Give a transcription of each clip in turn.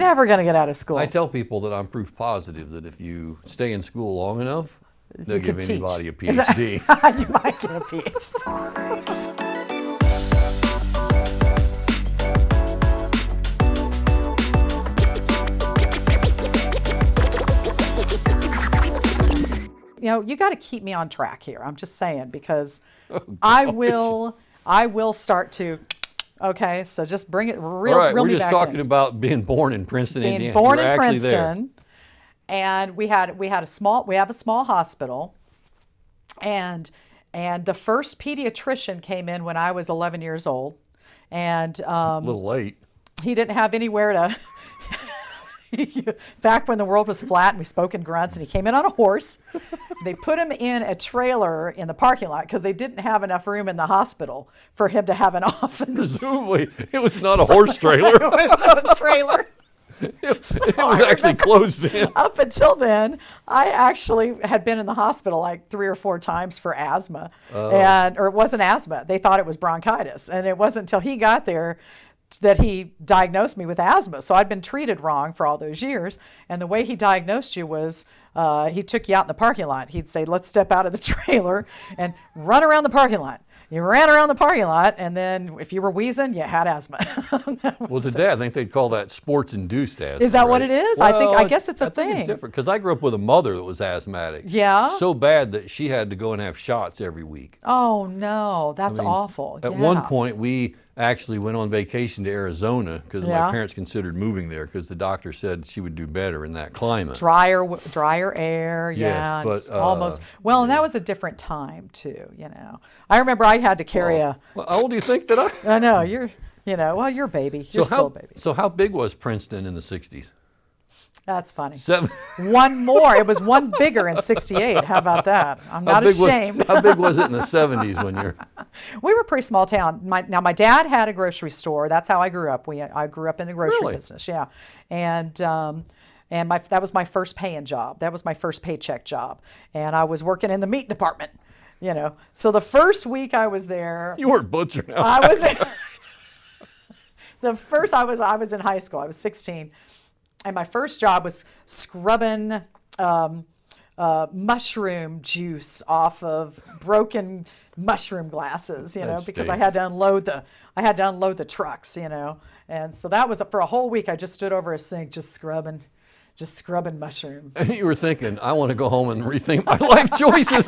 never going to get out of school. I tell people that I'm proof positive that if you stay in school long enough, they'll give anybody a PhD. You might get a PhD. You know, you got to keep me on track here. I'm just saying, because I will start to. Okay, so just bring it real. All right, reel we're me just back talking in. about being born in Princeton, Being Indiana. born You're in actually Princeton, there. and we have a small hospital, and the first pediatrician came in when I was 11 years old, and A little late. he didn't have anywhere to. Back when the world was flat and we spoke in grunts, and he came in on a horse. They put him in a trailer in the parking lot because they didn't have enough room in the hospital for him to have an office. Presumably, it was not a horse trailer. It was a trailer. It was actually closed in. Up until then, I actually had been in the hospital like 3 or 4 times for asthma, or it wasn't asthma. They thought it was bronchitis, and it wasn't until he got there that he diagnosed me with asthma. So I'd been treated wrong for all those years. And the way he diagnosed you was he took you out in the parking lot. He'd say, let's step out of the trailer and run around the parking lot. You ran around the parking lot, and then if you were wheezing, you had asthma. Well, today I think they'd call that sports-induced asthma. Is that right? what it is? Well, I guess it's a I think thing. it's different, because I grew up with a mother that was asthmatic. Yeah? So bad that she had to go and have shots every week. Oh, no. That's awful. At one point, we actually went on vacation to Arizona because my parents considered moving there because the doctor said she would do better in that climate. Drier air, yeah. Yes, but almost. Well, and that was a different time too. You know, I remember I had to carry Well, how old do you think that I? I know you're. You know, well, you're a baby. You're still a baby. So how big was Princeton in the 60s? That's funny. 7. One more. It was one bigger in '68. How about that? I'm not ashamed. How big was it in the 70s when you're? We were a pretty small town. My dad had a grocery store. That's how I grew up. I grew up in the grocery business. Yeah, and that was my first paying job. That was my first paycheck job, and I was working in the meat department. You know, so the first week I was there, You weren't butcher now. I was I was in high school. I was 16, and my first job was scrubbing mushroom juice off of broken mushroom glasses, you know, because I had to unload the trucks, you know. And so that was for a whole week. I just stood over a sink just scrubbing mushroom. And you were thinking, I want to go home and rethink my life choices.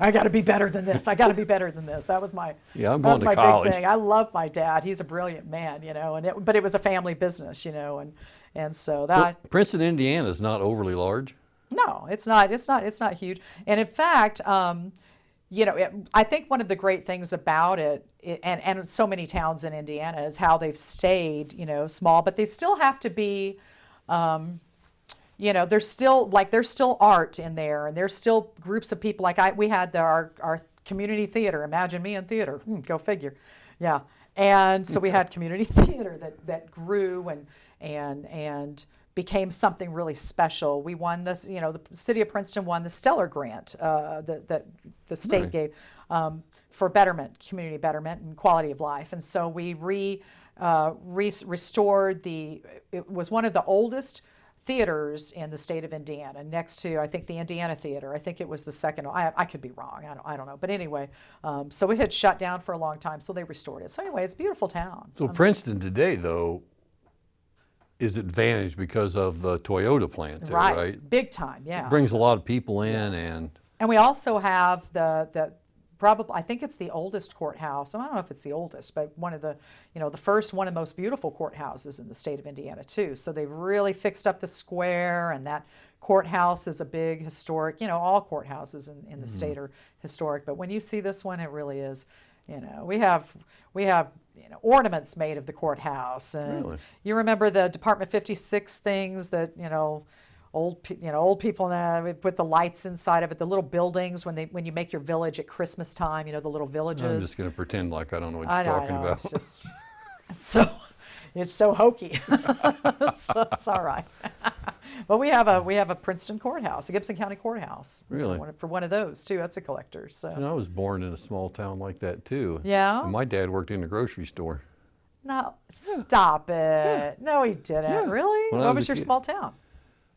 I got to be better than this. I got to be better than this. That was my I'm going to college. big thing. I love my dad. He's a brilliant man, you know. But it was a family business, you know, and so that. So Princeton, Indiana is not overly large. No, it's not. It's not huge. And in fact, you know, I think one of the great things about it, and so many towns in Indiana, is how they've stayed, you know, small, but they still have to be. You know, there's still art in there, and there's still groups of people. Like we had our community theater. Imagine me in theater. Go figure. Yeah. And so we had community theater that grew and became something really special. We won this. You know, the city of Princeton won the Stellar Grant that the state gave for betterment, community betterment, and quality of life. And so we restored it was one of the oldest theaters in the state of Indiana, next to, I think, the Indiana Theater. I think it was the second. I could be wrong. I don't know. But anyway, so it had shut down for a long time, so they restored it. So anyway, it's a beautiful town. So Princeton today, though, is advantaged because of the Toyota plant there, right? Big time, yeah. It brings a lot of people in, and we also have the probably, I think it's the oldest courthouse. I don't know if it's the oldest, but one of the, you know, the first one of the most beautiful courthouses in the state of Indiana too. So they've really fixed up the square, and that courthouse is a big historic, you know, all courthouses in the state are historic. But when you see this one, it really is, you know, we have you know, ornaments made of the courthouse. And you remember the Department 56 things that, you know, old people now put the lights inside of it, the little buildings when you make your village at Christmas time, you know, the little villages. I'm just going to pretend like I don't know what you're talking about. It's so hokey. So it's all right. But we have a Princeton courthouse, a Gibson County courthouse. Really? For one of those too. That's a collector. So. And I was born in a small town like that too. Yeah. And my dad worked in a grocery store. No, stop it. No, he didn't. Yeah. Really? When I What was was a your kid. small town?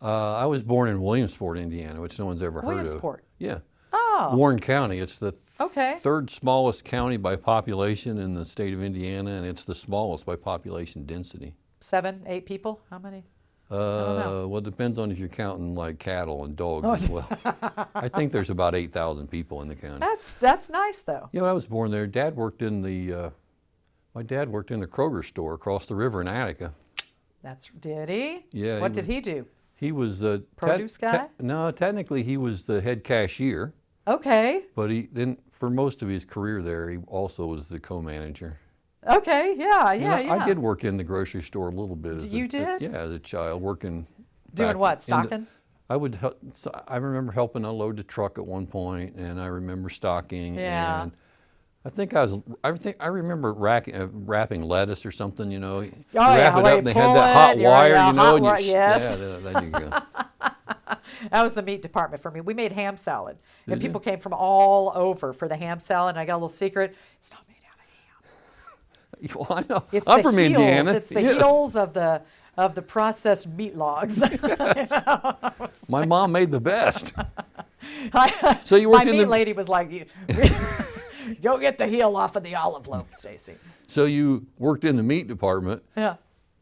I was born in Williamsport, Indiana, which no one's ever heard of. Williamsport. Yeah. Oh, Warren County. It's the okay. third smallest county by population in the state of Indiana, and it's the smallest by population density. 7, 8 people? How many? I don't know. Well, it depends on if you're counting like cattle and dogs as well. I think there's about 8,000 people in the county. That's nice though. Yeah, when I was born there, Dad worked in my dad worked in the Kroger store across the river in Attica. Did he? Yeah. What did he do? He was the Produce guy? No, technically he was the head cashier, Okay. but then for most of his career there, he also was the co-manager. Okay. Yeah. Yeah. You know, I did work in the grocery store a little bit. You did? Yeah, as a child, working. Doing back what? in the- Stocking? I would help. So I remember helping unload the truck at one point, and I remember stocking. Yeah. And I remember wrapping lettuce or something. You know, Oh, wrap yeah, it where up, you and they had pull that hot it, yeah, wire. yeah, You know, hot and wire, yes. yeah, there you go. That was the meat department for me. We made ham salad, and people came from all over for the ham salad. And I got a little secret: it's not made out of ham. Well, I know. It's I'm the from heels. Indiana. It's the Yes. heels of the processed meat logs. My mom made the best. I- So you My worked in meat the. lady was like, "Go get the heel off of the olive loaf, Stacy." So you worked in the meat department. Yeah.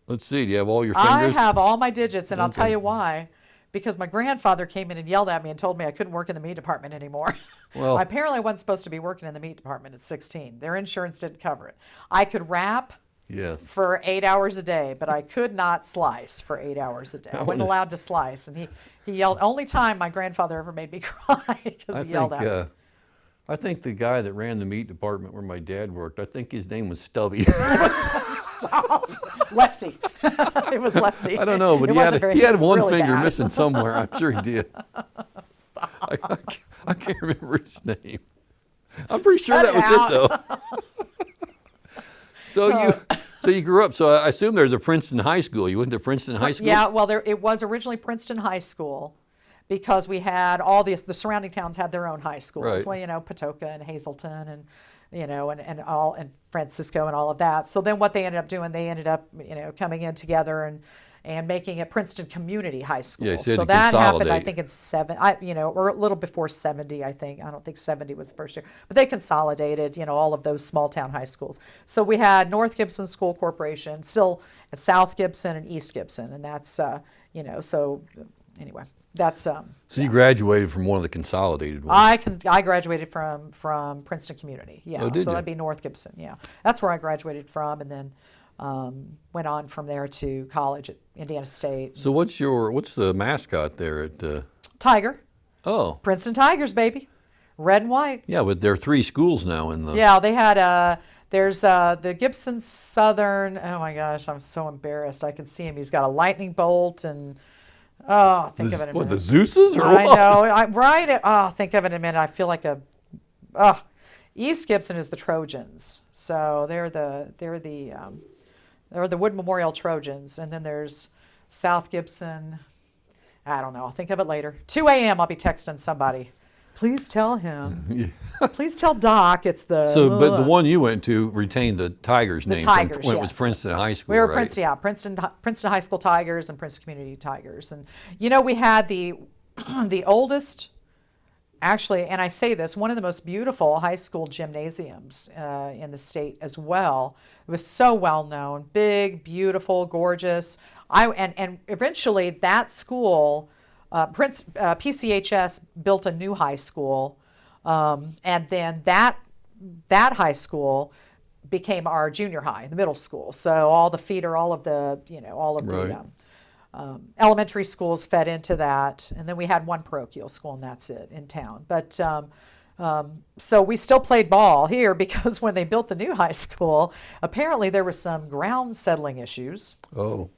Let's see. Do you have all your I fingers? have all my digits, and I'll tell Okay. you why. Because my grandfather came in and yelled at me and told me I couldn't work in the meat department anymore. Well- Apparently, I wasn't supposed to be working in the meat department at 16. Their insurance didn't cover it. I could wrap Yes. for 8 hours a day, but I could not slice for 8 hours a day. I wasn't wonder- allowed to slice, and he yelled. Only time my grandfather ever made me cry because he yelled at me. I think the guy that ran the meat department where my dad worked, I think his name was Stubby. Stop. Lefty. It was Lefty. I don't know, but It he wasn't very- he had it was one really finger bad. missing somewhere. I'm sure he did. I can't remember his name. I'm pretty sure Cut that was it it though. So you grew up. So I assume there's a Princeton High School. You went to Princeton High School. Yeah, well, it was originally Princeton High School because we had all the surrounding towns had their own high schools. Right. Well, Patoka and Hazleton and and Francisco and all of that. So then what they ended up doing, they ended up coming in together and making it Princeton Community High School. Yeah, so you so had to that happened, I consolidate. think, in or a little before 70, I think. I don't think 70 was the first year. But they consolidated, all of those small town high schools. So we had North Gibson School Corporation, still at South Gibson and East Gibson. And that's, so anyway, that's. So you graduated from one of the consolidated ones. I graduated from Princeton Community. Yeah, Oh, did so you? that'd be North Gibson. Yeah, that's where I graduated from, and then went on from there to college at Indiana State. So what's the mascot there at? Tiger, Oh, Princeton Tigers, baby, red and white. yeah, but there are 3 schools now in the. Yeah, they had there's the Gibson Southern. Oh my gosh, I'm so embarrassed. I can see him. He's got a lightning bolt and. Oh, think of it in a What, the minute. Zeus's or I what? know. Think of it in a minute. I feel like East Gibson is the Trojans. So they're the Wood Memorial Trojans, and then there's South Gibson. I don't know. I'll think of it later. 2 a.m. I'll be texting somebody. Please tell him. Please tell Doc it's the. So, but the one you went to retained the Tigers name. Tigers, when it was yes. Princeton High School, We were right? Princeton High School Tigers and Princeton Community Tigers, and we had the the oldest, actually, and I say this, one of the most beautiful high school gymnasiums in the state as well. It was so well known, big, beautiful, gorgeous. And eventually that school, PCHS built a new high school, and then that high school became our junior high, the middle school. So all the feeder, all of the Right. elementary schools fed into that, and then we had one parochial school, and that's it in town. But so we still played ball here because when they built the new high school, apparently there was some ground settling issues. Oh,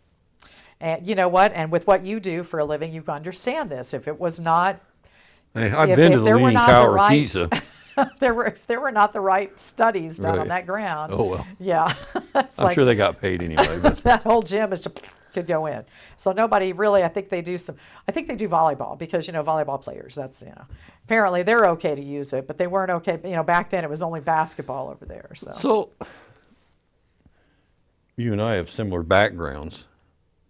And you know what? And with what you do for a living, you understand this. If it was not, hey, I've If- been if to the there were Leaning not the Tower of right- Pisa. if there were not the right studies done on Right. that ground, Oh, well. yeah, it's I'm like sure they got paid anyway. But that whole gym is just could go in. So nobody really. I think they do volleyball because volleyball players. That's apparently they're okay to use it, but they weren't okay. Back then it was only basketball over there. So so You and I have similar backgrounds.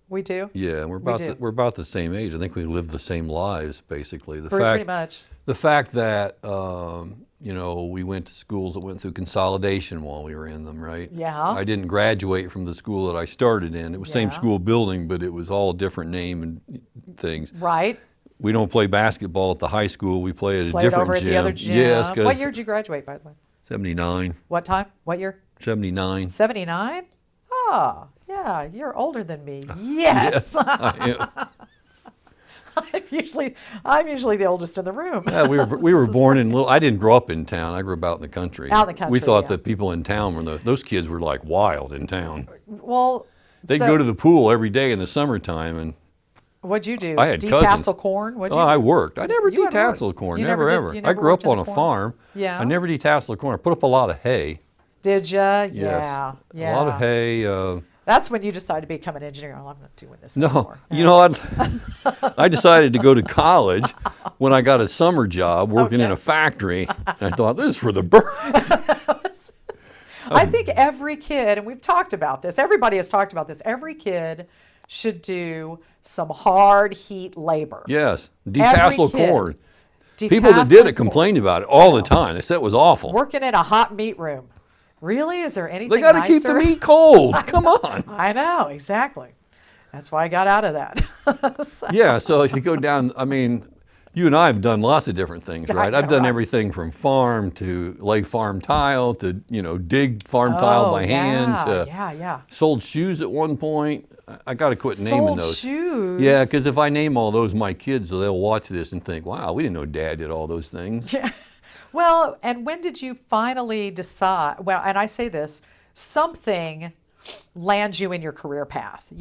We do? Yeah, and we're about the same age. I think we live the same lives, basically. Pretty much. The fact that we went to schools that went through consolidation while we were in them, right? Yeah. I didn't graduate from the school that I started in. It was same school building, but it was all different name and things. Right. We don't play basketball at the high school. We play at a different over gym. At the other gym. Yes. What year did you graduate, by the way? 79. What time? What year? 79. 79? Oh, yeah, you're older than me. Yes. I am. I'm usually the oldest in the room. Yeah, we were born in I didn't grow up in town. I grew up out in the country. Out in the country. We thought that people in town those kids were like wild in town. Well, they'd go to the pool every day in the summertime, and what'd you do? I had Detassel cousins. corn? What'd Oh, you do? I worked. I never You never detasseled corn. you Never never did- ever. you I never grew up worked in on the a farm? farm. Yeah. I never detasseled corn. I put up a lot of hay. Did you? Yes. Yeah. A lot of hay. That's when you decided to become an engineer. Oh, I'm not doing this No, anymore. you know what? I decided to go to college when I got a summer job working in a factory. And I thought, this is for the birds. I think every kid, and we've talked about this, everybody has talked about this, every kid should do some hard heat labor. Yes, detassel kid. corn. People that did Detassel it complained about it all the time. They said it was awful. Working in a hot meat room. Really? Is there anything They got to nicer? keep the meat cold. Come on. I know, exactly. That's why I got out of that. Yeah, so if you go down, I mean, you and I have done lots of different things, right? I've done everything from farm to lay farm tile to, dig farm tile by hand to sold shoes at one point. I got to quit naming those. Sold shoes? Yeah, because if I name all those my kids, they'll watch this and think, wow, we didn't know Dad did all those things. Yeah. Well, and when did you finally decide, well, and I say this, something lands you in your career path.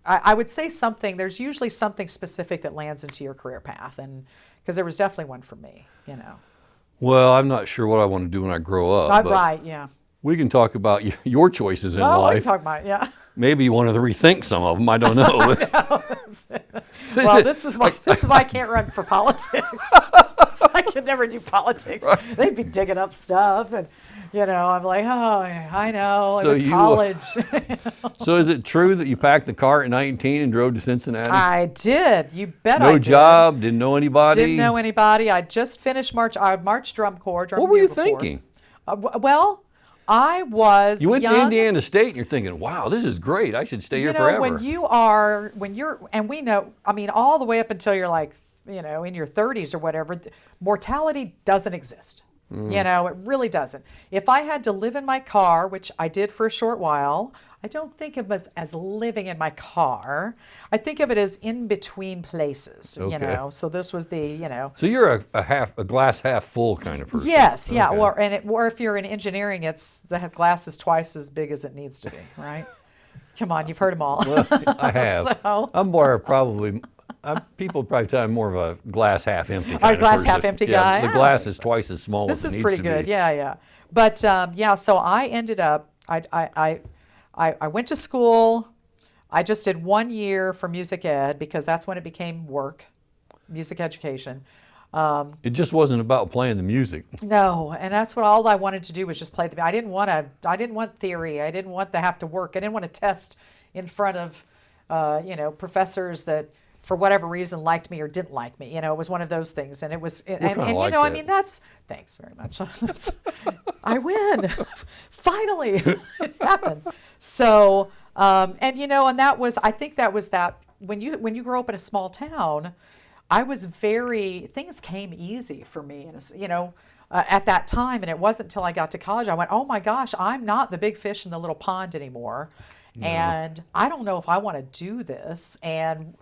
I would say something, there's usually something specific that lands into your career path, and because there was definitely one for me, Well, I'm not sure what I want to do when I grow up. Right, yeah. We can talk about your choices in life. Oh, we can talk about it, yeah. Maybe you want to rethink some of them. I don't know. Well, this is why I can't run for politics. I could never do politics. Right. They'd be digging up stuff, and I'm like, oh, I know, it was college. So is it true that you packed the car at 19 and drove to Cincinnati? I did. You bet. No I did. job. Didn't know anybody. Didn't know anybody. I just finished I marched drum corps. What were you thinking? Well, I was. You went young. to Indiana State and you're thinking, wow, this is great. I should stay here forever. And we know, I mean, all the way up until you're like, in your 30s or whatever, mortality doesn't exist. It really doesn't. If I had to live in my car, which I did for a short while, I don't think of it as living in my car. I think of it as in between places, Okay. So this was the, So you're a glass half full kind of person. Yes, yeah. Okay. Or if you're in engineering, the glass is twice as big as it needs to be, right? Come on, you've heard them all. Well, I have. So. I'm more people probably tell I'm more of a glass half empty kind of glass person. half empty guy? The glass is twice as small as it needs to be. This is pretty good, yeah. But so I ended up, I went to school. I just did 1 year for music ed because that's when it became work, music education. It just wasn't about playing the music. No, and that's what all I wanted to do was just play I didn't want theory. I didn't want to have to work. I didn't want to test in front of, professors that for whatever reason liked me or didn't like me. It was one of those things, and it was, I mean, thanks very much. I win. Finally, it happened. So, and that was, I think that was that when you grow up in a small town, things came easy for me, at that time, and it wasn't until I got to college I went, oh my gosh, I'm not the big fish in the little pond anymore. No. And I don't know if I want to do this. And,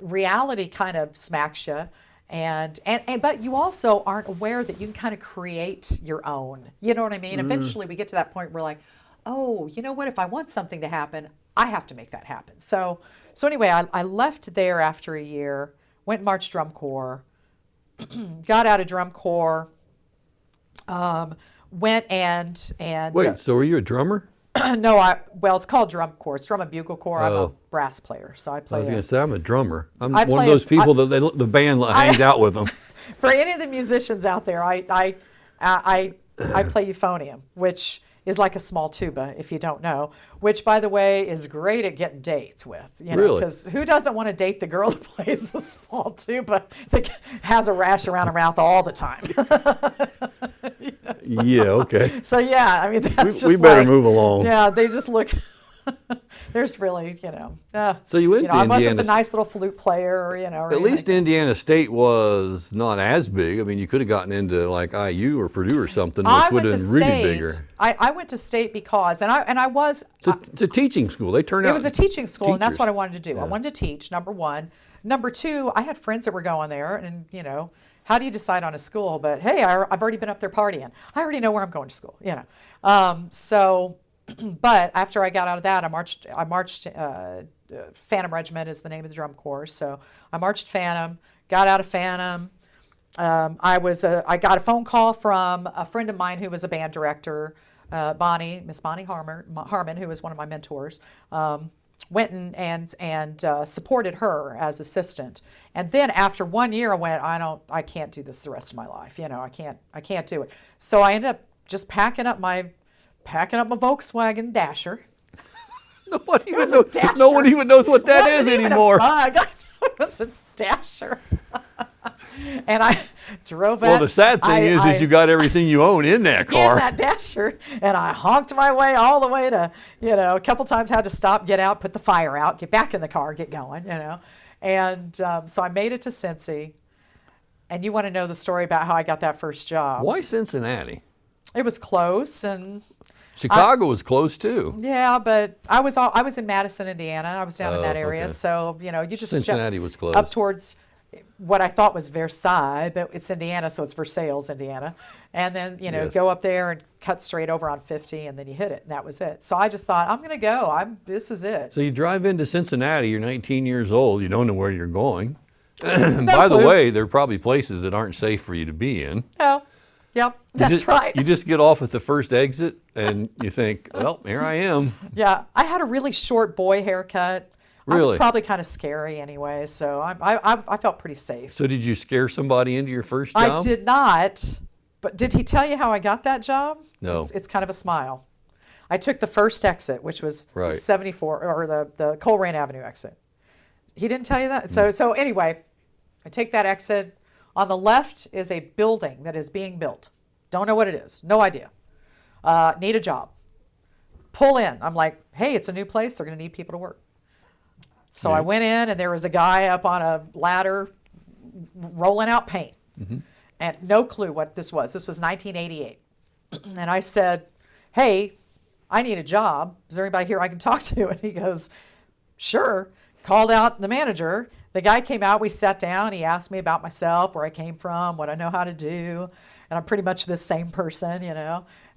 reality kind of smacks you. But you also aren't aware that you can kind of create your own. You know what I mean? Eventually we get to that point where we're like, oh, you know what? If I want something to happen, I have to make that happen. So anyway, I left there after a year, went and marched drum corps, got out of drum corps, went and Wait, so are you a drummer? No, it's called drum corps. It's drum and bugle corps. I'm a brass player, so I play. I was going to say I'm a drummer. I'm one of those people that the band hangs out with them. For any of the musicians out there, I play euphonium, which is like a small tuba, if you don't know, which, by the way, is great at getting dates with. Really? Because who doesn't want to date the girl that plays the small tuba that has a rash around her mouth all the time? Yeah, okay. So, yeah, I mean, that's We just better like, move along. Yeah, they just look... There's really, So you went to I wasn't Indiana. the nice little flute player, or At anything least like Indiana State was not as big. I mean, you could have gotten into like IU or Purdue or something, which I would went have to been really state. bigger. I went to state because, and I was. It's a teaching school. They turn out. It was a teaching school, and that's teachers. what I wanted to do. Yeah. I wanted to teach. Number one. Number two, I had friends that were going there, and how do you decide on a school? But hey, I've already been up there partying. I already know where I'm going to school. So. But after I got out of that, I marched. Phantom Regiment is the name of the drum corps. So I marched Phantom. Got out of Phantom. I got a phone call from a friend of mine who was a band director, Miss Bonnie Harmon, who was one of my mentors. Went and supported her as assistant. And then after 1 year, I went, I can't do this the rest of my life. I can't do it. So I ended up just packing up my Volkswagen Dasher. No one even knows what that is anymore. It was a Dasher. And I drove it. Well, the sad thing is you got everything you own in that car. In that Dasher. And I honked my way all the way to, a couple times had to stop, get out, put the fire out, get back in the car, get going, And so I made it to Cincy. And you want to know the story about how I got that first job. Why Cincinnati? It was close, and Chicago was close too. yeah, but I was in Madison, Indiana. I was down in that area, okay. So you just Cincinnati was close. up towards what I thought was Versailles, but it's Indiana, so it's Versailles, Indiana. And then Yes. go up there and cut straight over on 50, and then you hit it, and that was it. So I just thought, I'm gonna go. This is it. So you drive into Cincinnati. You're 19 years old. You don't know where you're going. No By the clue. way, there are probably places that aren't safe for you to be in. Oh, yep, that's right. You just get off at the first exit and you think, well, here I am. Yeah, I had a really short boy haircut. I Really? was probably kind of scary anyway, so I felt pretty safe. So did you scare somebody into your first job? I did not, but did he tell you how I got that job? No. It's kind of a smile. I took the first exit, which was Right. 74, or the Coleraine Avenue exit. He didn't tell you that? So anyway, I take that exit. On the left is a building that is being built. Don't know what it is. No idea. Need a job. Pull in. I'm like, hey, it's a new place. They're going to need people to work. So I went in, and there was a guy up on a ladder rolling out paint. Mm-hmm. And no clue what this was. This was 1988. And I said, hey, I need a job. Is there anybody here I can talk to? And he goes, sure. Called out the manager. The guy came out. We sat down. He asked me about myself, where I came from, what I know how to do. And I'm pretty much the same person,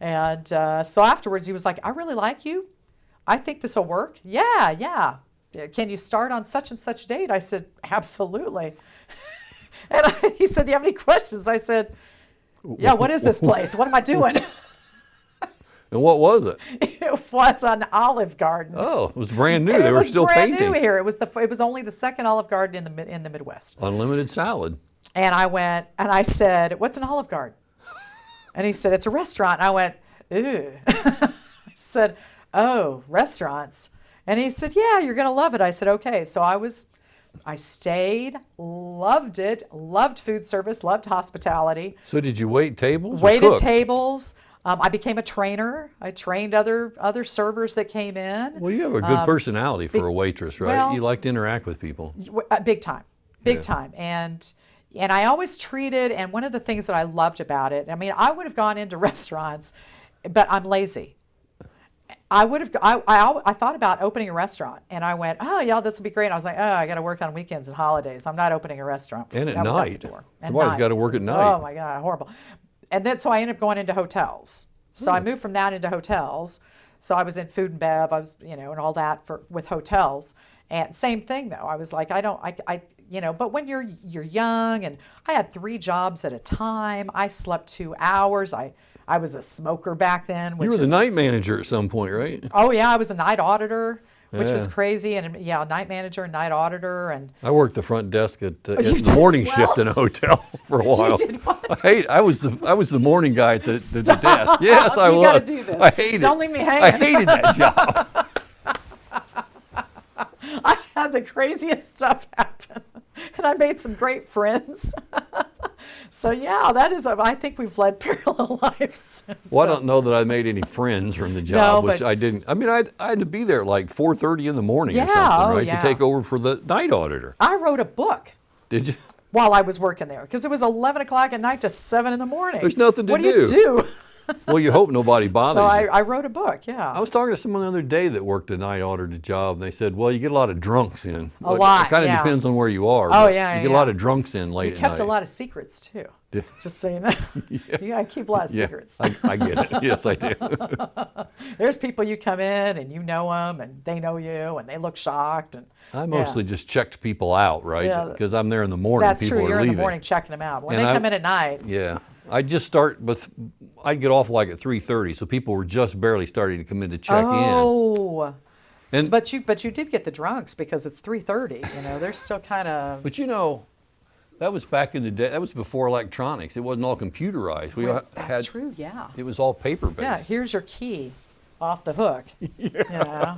And so afterwards, he was like, I really like you. I think this will work. Yeah. Can you start on such and such date? I said, absolutely. And he said, do you have any questions? I said, yeah, what is this place? What am I doing? And what was it? It was an Olive Garden. Oh, it was brand new. They were still painting. painting. It was brand new here. It was only the second Olive Garden in the Midwest. Unlimited salad. And I went and I said, what's an Olive Garden? And he said, it's a restaurant. And I went, ooh. I said, oh, restaurants. And he said, yeah, you're going to love it. I said, okay. So I stayed, loved it, loved food service, loved hospitality. So did you wait tables? Waited or cook? tables. I became a trainer. I trained other servers that came in. Well, you have a good personality for a waitress, right? well- You like to interact with people. Big time, big time. And I always treated, and one of the things that I loved about it, I mean, I would have gone into restaurants, but I'm lazy. I thought about opening a restaurant, and I went, oh yeah, this would be great. And I was like, oh, I got to work on weekends and holidays. I'm not opening a restaurant. And at That was out the night. door. And Somebody's got to nights. work at night. Oh my God, horrible. And then so I ended up going into hotels. So I moved from that into hotels. So I was in food and bev. I was, and all that with hotels. And same thing though. I was like, but when you're young, and I had 3 jobs at a time. I slept 2 hours. I was a smoker back then. You were the night manager at some point, right? Oh yeah, I was a night auditor, which was Yeah. crazy. And yeah, night manager, night auditor, and I worked the front desk at you the did morning as well? shift in a hotel for a while. you did what? I was the morning guy at the desk. Yes, I You was. gotta do this. I hated Don't leave me hanging. I hated that job. I had the craziest stuff happen, and I made some great friends. So yeah, that is. I think we've led parallel lives. Well, So- I don't know that I made any friends from the job, which but- I didn't. I mean, I had to be there at like 4:30 in the morning or Yeah, something, oh, right, yeah. to take over for the night auditor. I wrote a book Did you? while I was working there because it was 11 o'clock at night to 7 in the morning. There's nothing to what do. do you do? Well, you hope nobody bothers So you. I wrote a book. Yeah. I was talking to someone the other day that worked a night auditor job, and they said, "Well, you get a lot of drunks in. A lot, It kind of yeah. depends on where you are. Oh, but yeah, you get a yeah. lot of drunks in late You at kept night." a lot of secrets too. Yeah. Just so you know. Yeah, I keep a lot of Yeah, secrets. I get it. Yes, I do. There's people you come in and you know them and they know you and they look shocked and I mostly just checked people out, right? Yeah. Because I'm there in the morning. that's people true. are You're leaving. in the morning checking them out. When And they I- come in at night, Yeah. I'd just start with, I'd get off like at 3:30, so people were just barely starting to come in to check in. oh. And- but you did get the drunks because it's 3:30. You know, they're still kind of. But you know, that was back in the day. That was before electronics. It wasn't all computerized. We That's had, true. Yeah. It was all paper-based. Yeah. Here's your key, off the hook. You know.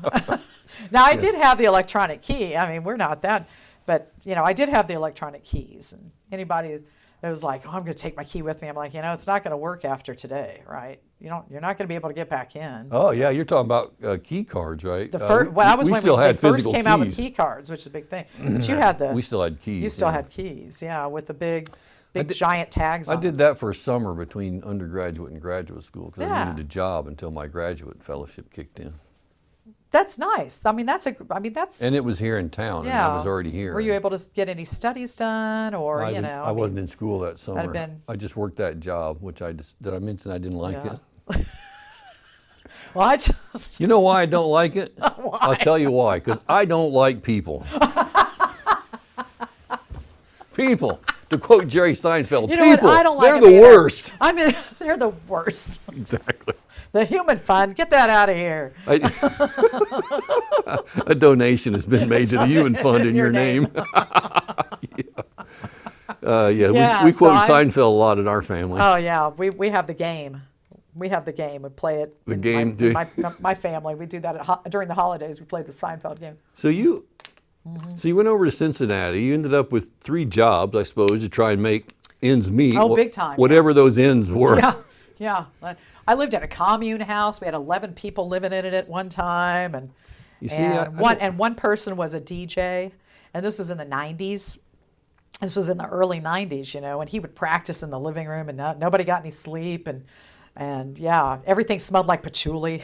Now I did have the electronic key. I mean, we're not that, but you know, I did have the electronic keys. And anybody that was like, "Oh, I'm going to take my key with me," I'm like, you know, it's not going to work after today, right? You're not going to be able to get back in. Oh yeah, you're talking about key cards, right? The first, well, that was we when still they had first physical came keys. out with key cards, which is a big thing. But you had the. We still had keys. You still yeah. had keys, yeah, with the big did- giant tags I on did them. that for a summer between undergraduate and graduate school because I Yeah. needed a job until my graduate fellowship kicked in. That's nice. I mean, that's. And it was here in town, and I was already here. Were you able to get any studies done, or I you didn't- know? I mean, wasn't in school that summer. been- I just worked that job, which did I mention I didn't like Yeah. it? Well, I just. You know why I don't like it? Why? I'll tell you why. Because I don't like people. People. To quote Jerry Seinfeld, You know people. what? I don't like they're them the either. worst. I mean, they're the worst. Exactly. The human fund, get that out of here. A donation has been made to the Human Fund in your name. Yeah, we so quote I- Seinfeld a lot in our family. Oh yeah, we have the game. We have the game. We play it. The in game, My, do in my family. We do that during the holidays. We play the Seinfeld game. So you went over to Cincinnati. You ended up with 3 jobs, I suppose, to try and make ends meet. Oh, big time, Whatever those ends were. Yeah. I lived in a commune house. We had 11 people living in it at one time, and You see, and one person was a DJ, and this was in the 90s. This was in the early 90s, you know, and he would practice in the living room, and nobody got any sleep, and yeah, everything smelled like patchouli.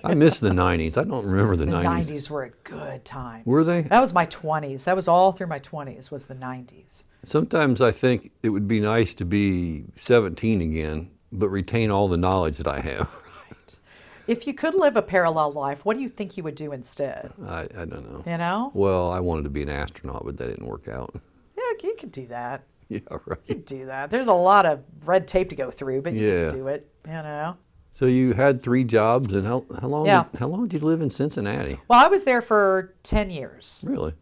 I miss the 90s. I don't remember the The 90s. 90s were a good time. Were they? That was my 20s. That was all through my 20s was the 90s. Sometimes I think it would be nice to be 17 again, but retain all the knowledge that I have. If you could live a parallel life, what do you think you would do instead? I don't know. You know? Well, I wanted to be an astronaut, but that didn't work out. Yeah, you could do that. Yeah, You right. could do that. There's a lot of red tape to go through, but you Yeah. can do it, you know? So you had 3 jobs, and how long? Yeah. How long did you live in Cincinnati? Well, I was there for 10 years. Really?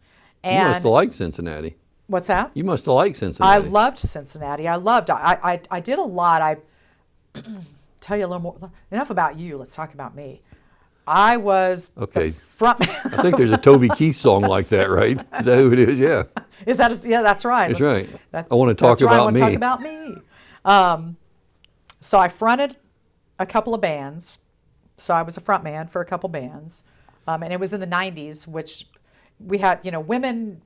You And must have liked Cincinnati. what's that? You must have liked I Cincinnati. loved Cincinnati. I did a lot. I tell you a little more. Enough about you. Let's talk about me. I was Okay. the front. I think there's a Toby Keith song like that, right? Is that who it is? Yeah, Is that? Yeah, that's right. that's right. That's, I want to talk that's right. I about want me. to talk about me. So I fronted a couple of bands. So I was a front man for a couple bands, and it was in the '90s, which we had, women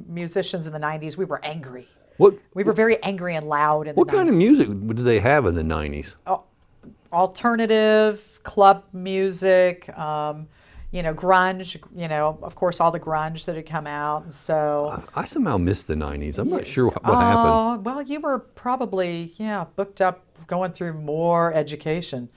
musicians in the '90s. We were angry. We were very angry and loud in the What kind of 90s. music did they have in the 90s? Alternative, club music, grunge, of course, all the grunge that had come out. And so, I somehow missed the 90s. I'm not sure what happened. well, you were probably, booked up going through more education.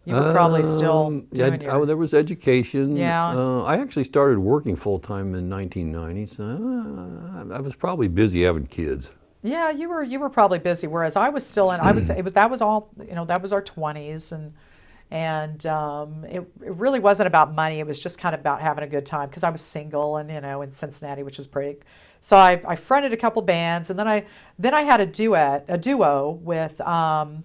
You were probably still doing your... There was education. Yeah. I actually started working full-time in 1990, so I was probably busy having kids. Yeah, you were probably busy, whereas I was still in. That was all. That was our 20s, And it really wasn't about money. It was just kind of about having a good time because I was single and, in Cincinnati, which was pretty. So I fronted a couple bands, and then I had a duo with a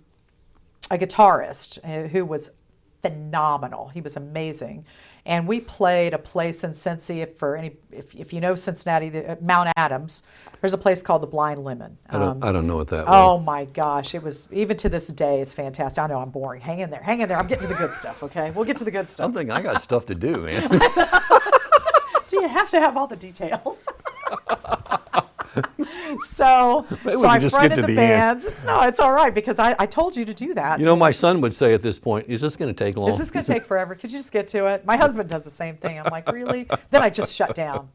guitarist who was phenomenal. He was amazing. And we played a place in Cincy, if you know Cincinnati, Mount Adams, there's a place called the Blind Lemon. I don't know what that was. Oh my gosh, it was, even to this day, it's fantastic. I know I'm boring. Hang in there. I'm getting to the good stuff, okay? We'll get to the good stuff. I'm thinking I got stuff to do, man. Do you have to have all the details? So I fronted the bands. It's all right because I told you to do that. My son would say at this point, is this going to take long? Is this going to take forever? Could you just get to it? My husband does the same thing. I'm like, really? Then I just shut down.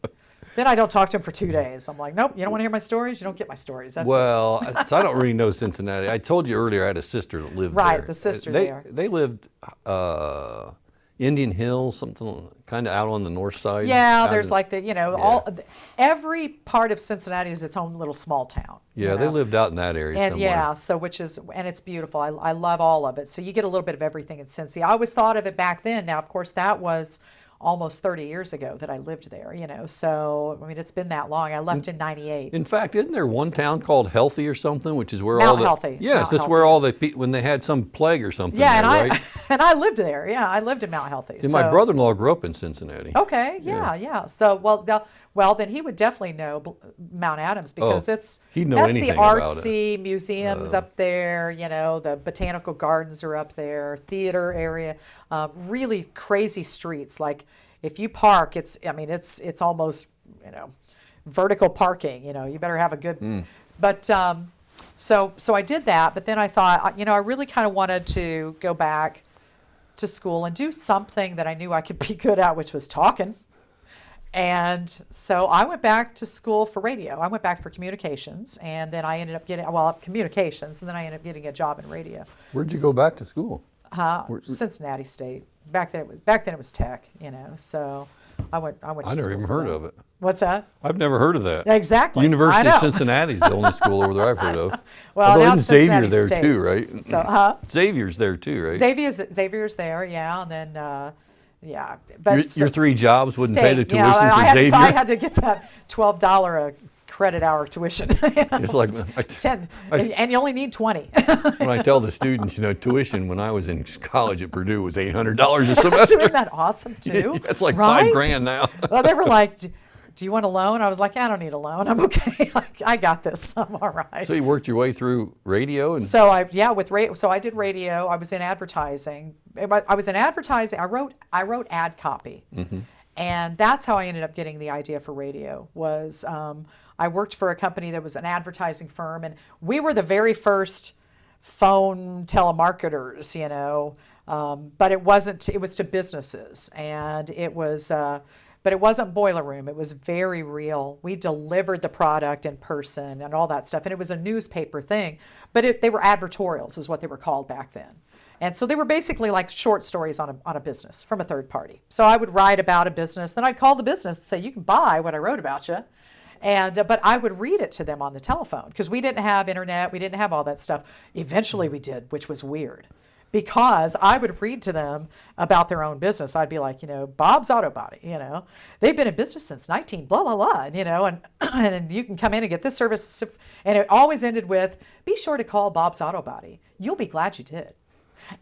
Then I don't talk to him for 2 days. I'm like, nope, you don't want to hear my stories? You don't get my stories. That's so I don't really know Cincinnati. I told you earlier I had a sister that lived there. Right, the sister there. They lived Indian Hill, something kind of out on the north side. Yeah, there's like every part of Cincinnati is its own little small town. Yeah, they lived out in that area and somewhere. And it's beautiful. I love all of it. So you get a little bit of everything in Cincy. I always thought of it back then. Now, of course, that was almost 30 years ago that I lived there, So, I mean, it's been that long. I left in 98. In fact, isn't there one town called Healthy or something, which is where Mount Healthy. Yes, that's where all the when they had some plague or something. Yeah, right? and I lived there. Yeah, I lived in Mount Healthy. And my brother-in-law grew up in Cincinnati. Okay, yeah. So, then he would definitely know Mount Adams because he'd know that's anything the about artsy museums up there. The botanical gardens are up there, theater area, really crazy streets. Like if you park, it's almost vertical parking. You better have a good. But so I did that. But then I thought, I really kind of wanted to go back to school and do something that I knew I could be good at, which was talking. And so I went back to school for radio. I went back for communications, and then I ended up getting communications, and then I ended up getting a job in radio. Where'd you go back to school? Cincinnati State. Back then it was tech. So I went. To I never even heard of it. What's that? I've never heard of that. Exactly. University of Cincinnati is the only school over there I've heard of. Well, although now isn't Xavier there State. too, right? So, Xavier's there too, right? Xavier's there, yeah, and then. Yeah, but your 3 jobs wouldn't pay the tuition for Xavier. I had to get that $12 a credit hour tuition. It's like 10, and you only need 20. When I tell the students, tuition when I was in college at Purdue was $800 a semester. Isn't that awesome too? It's like right? $5,000 now. Well, they were like, do you want a loan? I was like, I don't need a loan. I'm okay. I got this. I'm all right. So you worked your way through radio? So I did radio. I was in advertising. I was in advertising. I wrote ad copy. Mm-hmm. And that's how I ended up getting the idea for radio was I worked for a company that was an advertising firm, and we were the very first phone telemarketers, but it wasn't, it was to businesses, and it was, but it wasn't boiler room. It was very real. We delivered the product in person and all that stuff. And it was a newspaper thing, but they were advertorials is what they were called back then. And so they were basically like short stories on a business from a third party. So I would write about a business, then I'd call the business and say, you can buy what I wrote about you. And but I would read it to them on the telephone because we didn't have internet. We didn't have all that stuff. Eventually we did, which was weird. Because I would read to them about their own business. I'd be like, Bob's Auto Body, they've been in business since 19, blah, blah, blah, and you can come in and get this service. And it always ended with, be sure to call Bob's Auto Body. You'll be glad you did.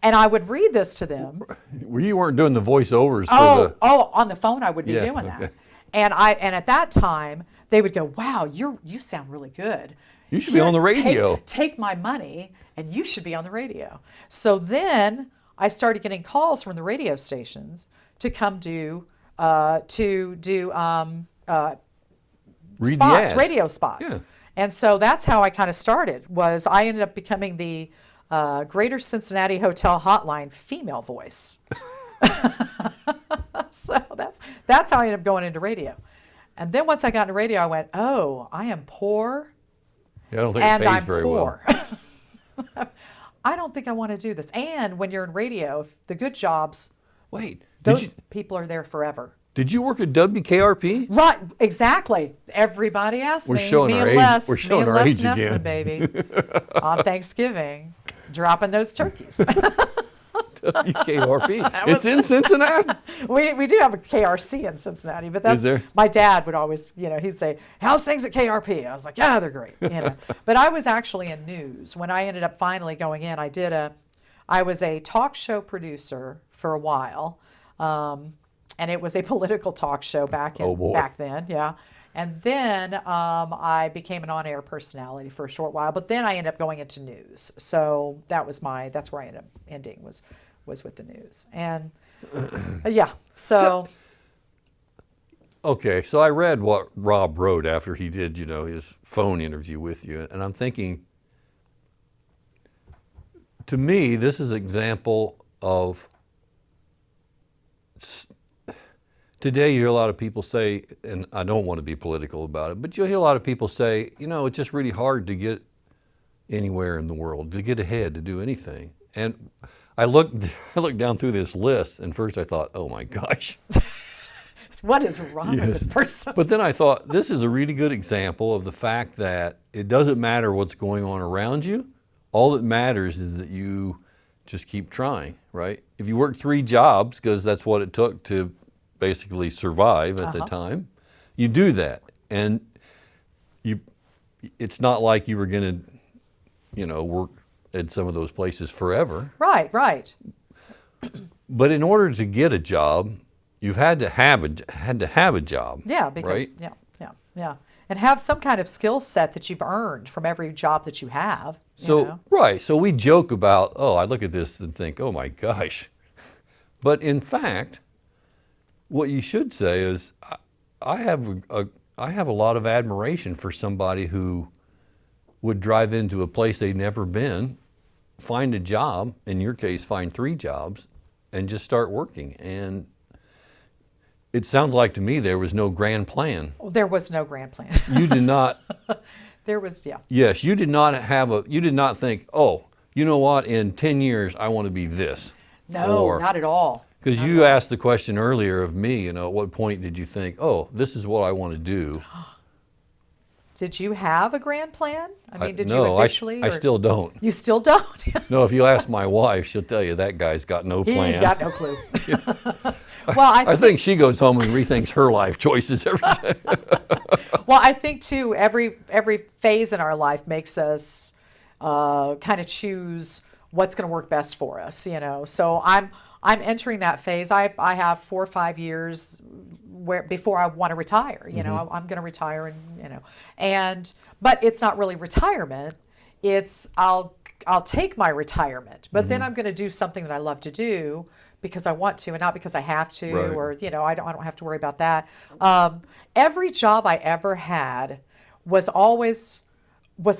And I would read this to them. You weren't doing the voiceovers on the phone I would be doing that. And at that time, they would go, wow, you sound really good. You should be on the radio. Take my money, and you should be on the radio. So then I started getting calls from the radio stations to come do radio spots. Yeah. And so that's how I kind of started. Was I ended up becoming the Greater Cincinnati Hotel Hotline female voice. So that's how I ended up going into radio. And then once I got into radio, I went, oh, I am poor. Yeah, I don't think it pays very well. I don't think I want to do this. And when you're in radio, the good jobs, those people are there forever. Did you work at WKRP? Right, exactly. Everybody asked me. We're showing our age Nessman, again. baby, on Thanksgiving, dropping those turkeys. WKRP. It's in Cincinnati? We do have a KRC in Cincinnati, but that's, Is there? my dad would always, he'd say, how's things at KRP? I was like, yeah, they're great, But I was actually in news. When I ended up finally going in, I was a talk show producer for a while, and it was a political talk show back then, yeah. And then I became an on-air personality for a short while, but then I ended up going into news. So that's where I ended up ending was with the news. And yeah, so. Okay, so I read what Rob wrote after he did, his phone interview with you, and I'm thinking, to me, this is an example of. Today, you hear a lot of people say, and I don't want to be political about it, but you'll hear a lot of people say, it's just really hard to get anywhere in the world, to get ahead, to do anything. And I looked down through this list, and first I thought, oh my gosh. What is wrong with this person? But then I thought, this is a really good example of the fact that it doesn't matter what's going on around you. All that matters is that you just keep trying, right? If you work 3 jobs, because that's what it took to basically survive at the time, you do that, and it's not like you were going to work at some of those places forever. Right. But in order to get a job, you've had to have a job. Yeah, because yeah, and have some kind of skill set that you've earned from every job that you have. Right. So we joke about, I look at this and think, oh my gosh, but in fact, what you should say is, I have a lot of admiration for somebody who would drive into a place they'd never been, find a job, in your case, find 3 jobs, and just start working. And it sounds like to me there was no grand plan. There was no grand plan. You did not. There was, yeah. Yes, you did not think, you know what, in 10 years I want to be this. No, not at all. Because you asked the question earlier of me, at what point did you think, this is what I want to do? Did you have a grand plan? Did you no, officially? I still don't. You still don't? No, if you ask my wife, she'll tell you that guy's got no plan. He's got no clue. Well, I think she goes home and rethinks her life choices every day. Well, I think too, every phase in our life makes us kind of choose what's going to work best for us, So I'm entering that phase. I have 4 or 5 years before I want to retire. I'm going to retire, but it's not really retirement. It's I'll take my retirement, but then I'm going to do something that I love to do because I want to, and not because I have to, right. Or I don't have to worry about that. Every job I ever had was always. I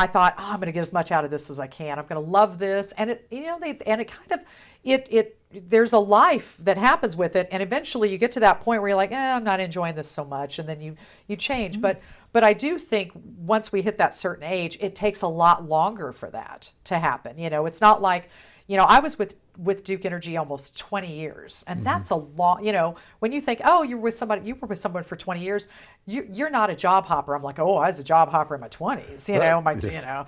thought, I'm going to get as much out of this as I can. I'm going to love this, and there's a life that happens with it, and eventually you get to that point where you're like, I'm not enjoying this so much, and then you change. But I do think once we hit that certain age, it takes a lot longer for that to happen. It's not like, I was with Duke Energy almost 20 years, and that's a long. When you think, you were with someone for 20 years, you're not a job hopper. I'm like, I was a job hopper in my 20s.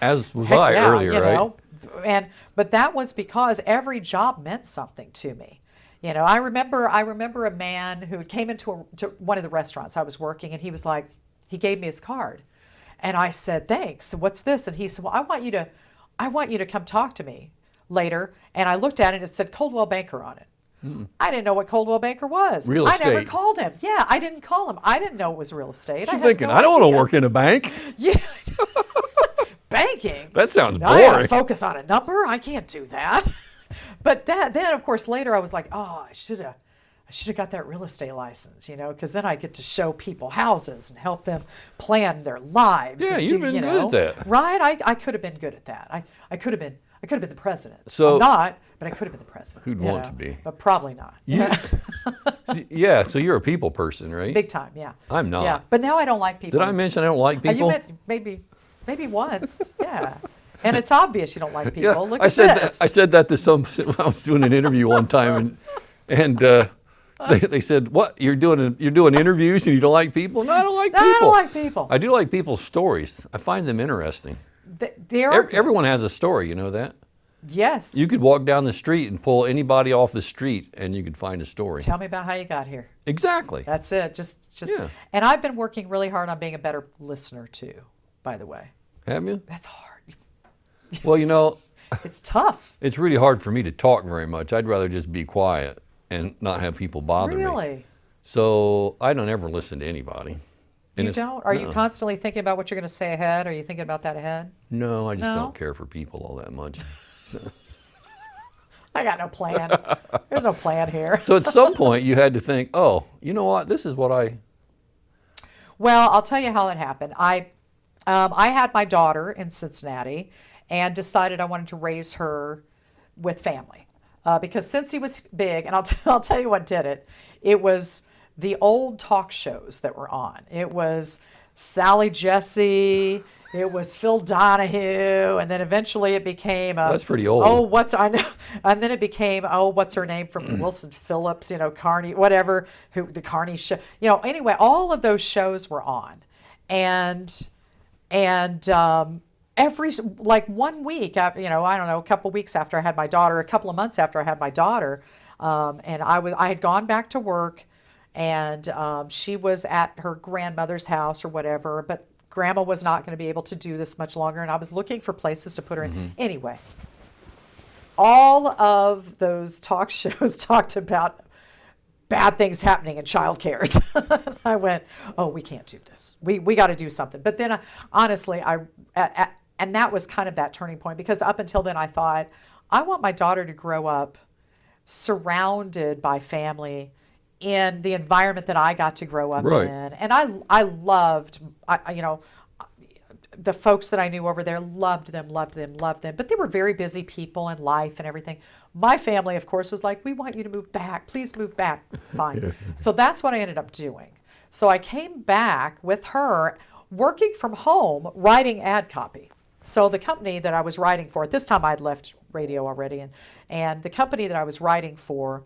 As was I earlier, right? But that was because every job meant something to me. I remember a man who came into one of the restaurants I was working, and he was like, he gave me his card, and I said, thanks. What's this? And he said, well, I want you to come talk to me later. And I looked at it and it said Coldwell Banker on it. I didn't know what Coldwell Banker was. Real estate. I never called him. Yeah, I didn't call him. I didn't know it was real estate. You're thinking, I don't want to work in a bank. Yeah. Banking? That sounds boring. I gotta focus on a number? I can't do that. But then, of course, later I was like, I should have got that real estate license, because then I get to show people houses and help them plan their lives. Yeah, you've been good at that. Right? I could have been good at that. I could have been the president. So, I'm not, but I could have been the president. Who'd want to be? But probably not. Yeah, so you're a people person, right? Big time, yeah. I'm not. Yeah, but now I don't like people. Did I mention I don't like people? You meant maybe once, yeah. And it's obvious you don't like people. Yeah, Look at this. I said that to I was doing an interview one time, and they said, "What? You're doing interviews and you don't like people?" No, I don't like people. I don't like people. I do like people's stories. I find them interesting. Everyone has a story, you know that? Yes. You could walk down the street and pull anybody off the street and you could find a story. Tell me about how you got here. Exactly. That's it. Just Yeah. And I've been working really hard on being a better listener too, by the way. Have you? That's hard. Well, you know, it's tough. it's really hard for me to talk very much. I'd rather just be quiet and not have people bother me. Really? So I don't ever listen to anybody. And You don't? Are you constantly thinking about what you're going to say ahead? Are you thinking about that ahead? No, I just No? don't care for people all that much. I got no plan. There's no plan here. So at some point you had to think, oh, you know what? This is what Well, I'll tell you how it happened. I had my daughter in Cincinnati and decided I wanted to raise her with family. Because since he was big, and I'll tell you what did it, it was the old talk shows that were on. It was Sally Jesse, it was Phil Donahue, and then eventually it became that's pretty old. I know, and then it became what's her name from Wilson Phillips, Carney, whatever, the Carney show, anyway, all of those shows were on, and every like 1 week after, I don't know, a couple weeks after I had my daughter, a couple of months after I had my daughter, and I had gone back to work, and she was at her grandmother's house or whatever, but Grandma was not going to be able to do this much longer, and I was looking for places to put her in. Anyway, all of those talk shows talked about bad things happening in child cares. I went, oh, we can't do this. We got to do something. But then, honestly, and that was kind of that turning point, because up until then I thought, I want my daughter to grow up surrounded by family in the environment that I got to grow up Right. in. And I loved, the folks that I knew over there, loved them. But they were very busy people in life and everything. My family, of course, was like, we want you to move back. Please move back. Fine. So that's what I ended up doing. So I came back with her working from home, writing ad copy. So the company that I was writing for, at this time I'd left radio already, and the company that I was writing for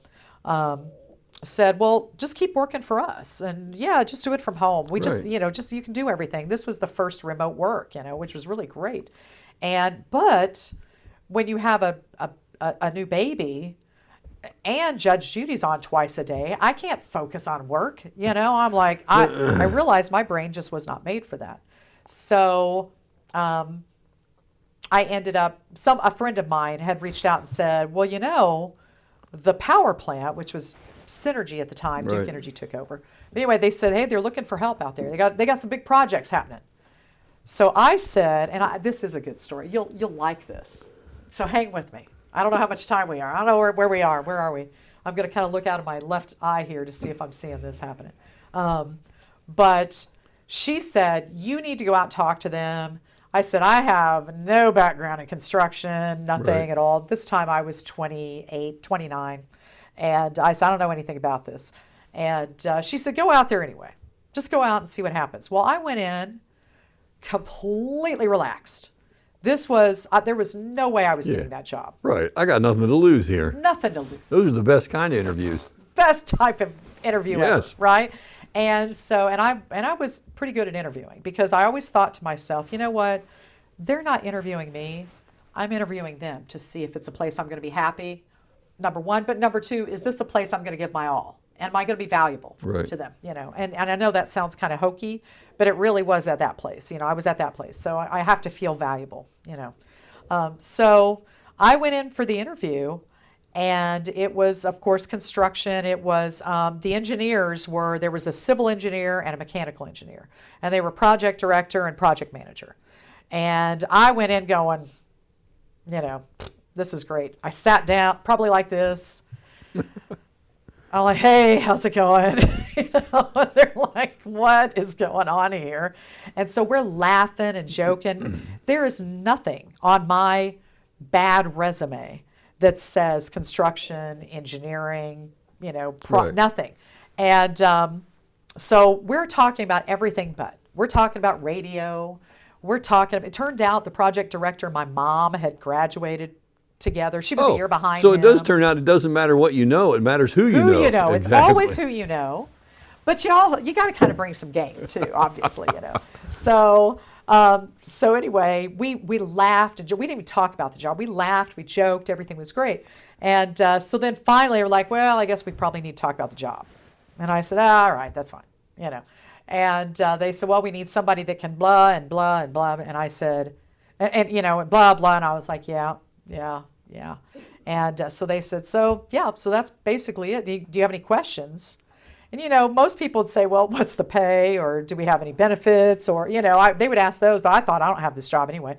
said, well, just keep working for us. And yeah, just do it from home. We just, Right. you can do everything. This was the first remote work, which was really great. But when you have a new baby and Judge Judy's on twice a day, I can't focus on work. I'm like, I realized my brain just was not made for that. So I ended up, a friend of mine had reached out and said, well, the power plant, which was Synergy at the time, Duke Right. Energy took over. But anyway, they said, hey, they're looking for help out there. They got some big projects happening. So I said, and this is a good story. You'll like this. So hang with me. I don't know how much time we are. I don't know where we are. Where are we? I'm going to kind of look out of my left eye here to see if I'm seeing this happening. But she said, you need to go out and talk to them. I said, I have no background in construction, nothing Right. at all. This time I was 28, 29. And I said, I don't know anything about this. And she said, go out there anyway. Just go out and see what happens. Well, I went in completely relaxed. This was, there was no way I was getting that job. Right. I got nothing to lose here. Nothing to lose. Those are the best kind of interviews. Best type of interview Yes. ever, right? And so, and I was pretty good at interviewing, because I always thought to myself, you know what? They're not interviewing me. I'm interviewing them to see if it's a place I'm going to be happy, number one. But number two, is this a place I'm going to give my all? And am I going to be valuable Right. to them? And I know that sounds kind of hokey, but it really was at that place. I was at that place. So I have to feel valuable, So I went in for the interview, and it was, of course, construction. It was, the engineers there was a civil engineer and a mechanical engineer, and they were project director and project manager. And I went in going, this is great. I sat down, probably like this. I'm like, hey, how's it going? They're like, what is going on here? And so we're laughing and joking. There is nothing on my bad resume that says construction, engineering, Right. nothing. And so we're talking about everything but. We're talking about radio. It turned out the project director, my mom, had graduated together. She was a year behind so him. it does turn out it doesn't matter what you know, it matters who you know. Who you know. It's Exactly. always who you know. But you got to kind of bring some game too, obviously, So So anyway, we laughed and we didn't even talk about the job. We laughed, we joked, everything was great. And so then finally we're like, well, I guess we probably need to talk about the job. And I said, all right, that's fine, you know. And they said, well, we need somebody that can blah and blah and blah. And I said, and you know, and blah, blah. And I was like, yeah. And so they said, so that's basically it. Do you have any questions? And, you know, most people would say, well, what's the pay? Or do we have any benefits? Or, you know, they would ask those, but I thought I don't have this job anyway.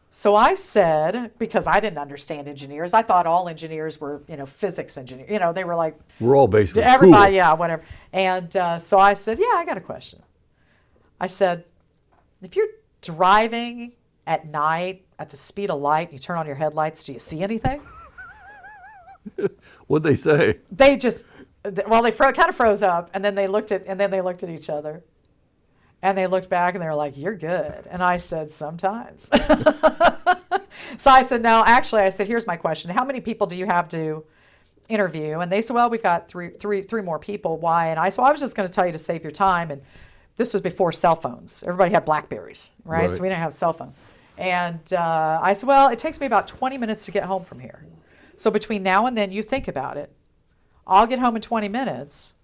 So I said, because I didn't understand engineers, I thought all engineers were, you know, physics engineers. You know, they were like, we're all basically everybody, cool. Yeah, whatever. And so I said, yeah, I got a question. I said, if you're driving at night at the speed of light, you turn on your headlights, do you see anything? What'd they say? They just, well, they kind of froze up, and then they looked at each other, and they looked back, and they were like, "You're good." And I said, "Sometimes." So I said, "No, actually," I said, "Here's my question: how many people do you have to interview?" And they said, "Well, we've got three more people." Why? And I said, well, "I was just going to tell you to save your time." And this was before cell phones. Everybody had Blackberries, right? So we didn't have cell phones. And I said, "Well, it takes me about 20 minutes to get home from here. So between now and then, you think about it. I'll get home in 20 minutes.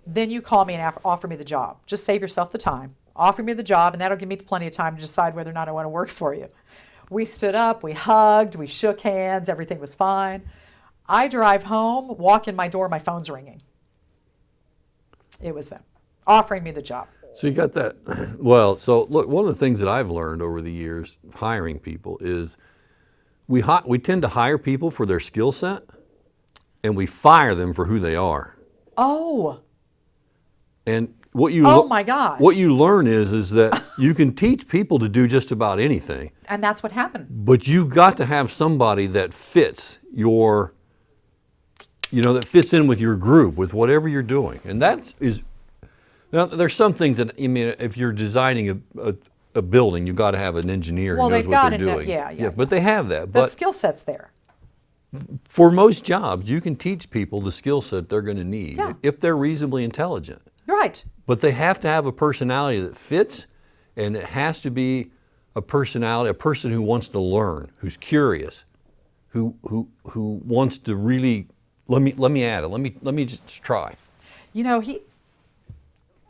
Then you call me and offer me the job. Just save yourself the time. Offer me the job, and that'll give me plenty of time to decide whether or not I want to work for you." We stood up, we hugged, we shook hands, everything was fine. I drive home, walk in my door, my phone's ringing. It was them offering me the job. So you got that. Well, so look, one of the things that I've learned over the years hiring people is we tend to hire people for their skill set, and we fire them for who they are. Oh. And oh my gosh. What you learn is that you can teach people to do just about anything. And that's what happened. But you've got to have somebody that fits that fits in with your group, with whatever you're doing. And now there's some things that, I mean, if you're designing a building, you've got to have an engineer who knows what they're doing. Yeah, but they have that. The But skill set's there. for most jobs, you can teach people the skill set they're going to need if they're reasonably intelligent. Right. But they have to have a personality that fits, and it has to be a person who wants to learn, who's curious, who wants to really let me add it. Let me just try. You know,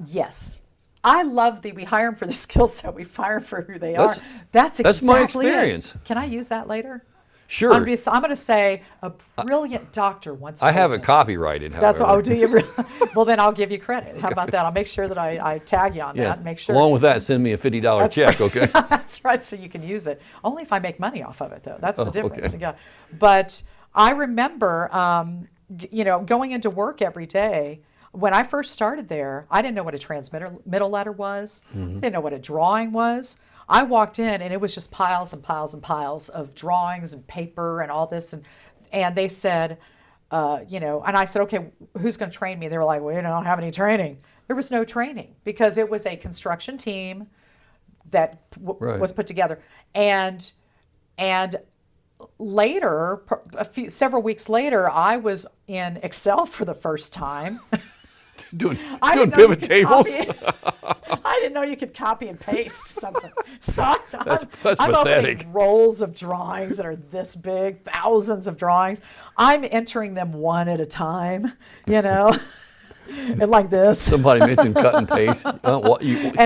yes. I love we hire them for the skill set. We fire them for who they are. That's exactly my experience. It. Can I use that later? Sure. I'm going to say a brilliant doctor once. I have it copyrighted, however. That's what. Oh, do you really? Well, then I'll give you credit. How about that? I'll make sure that I tag you on that. And make sure. Along with that, send me a $50 check, okay? That's right. So you can use it. Only if I make money off of it, though. That's the difference. Okay. Yeah. But I remember, going into work every day. When I first started there, I didn't know what a transmittal ladder was. Mm-hmm. I didn't know what a drawing was. I walked in, and it was just piles and piles and piles of drawings and paper and all this. And they said, and I said, okay, who's going to train me? They were like, well, I don't have any training. There was no training because it was a construction team that was put together. And later, several weeks later, I was in Excel for the first time. doing pivot tables. I didn't know you could copy and paste something. So that's I'm pathetic. opening rolls of drawings that are this big, thousands of drawings. I'm entering them one at a time, and like this. Somebody mentioned cut and paste.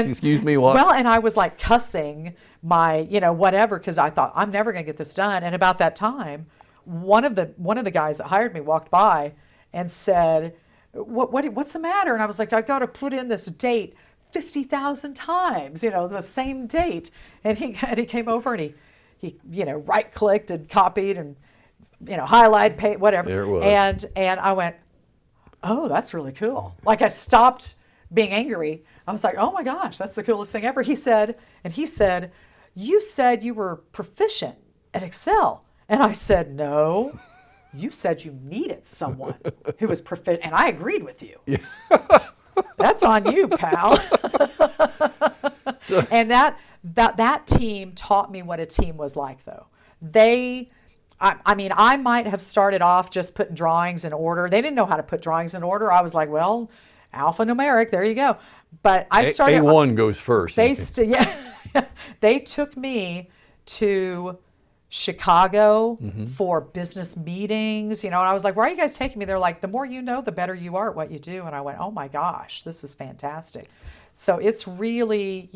Excuse me, what? Well, and I was like cussing my, whatever, because I thought I'm never going to get this done. And about that time, one of the guys that hired me walked by and said, What's the matter? And I was like, I got to put in this date 50,000 times, the same date. And he came over and he right clicked and copied and highlighted, whatever. There it was. And I went, oh, that's really cool. Like I stopped being angry. I was like, oh my gosh, that's the coolest thing ever. He said, you said you were proficient at Excel. And I said, no. You said you needed someone who was proficient, and I agreed with you. Yeah. That's on you, pal. And that team taught me what a team was like, though. I might have started off just putting drawings in order. They didn't know how to put drawings in order. I was like, well, alphanumeric, there you go. But I started. A1 goes first. They took me to Chicago for business meetings, and I was like, where are you guys taking me? They're like, the more you know, the better you are at what you do. And I went, oh my gosh, this is fantastic. So it's really,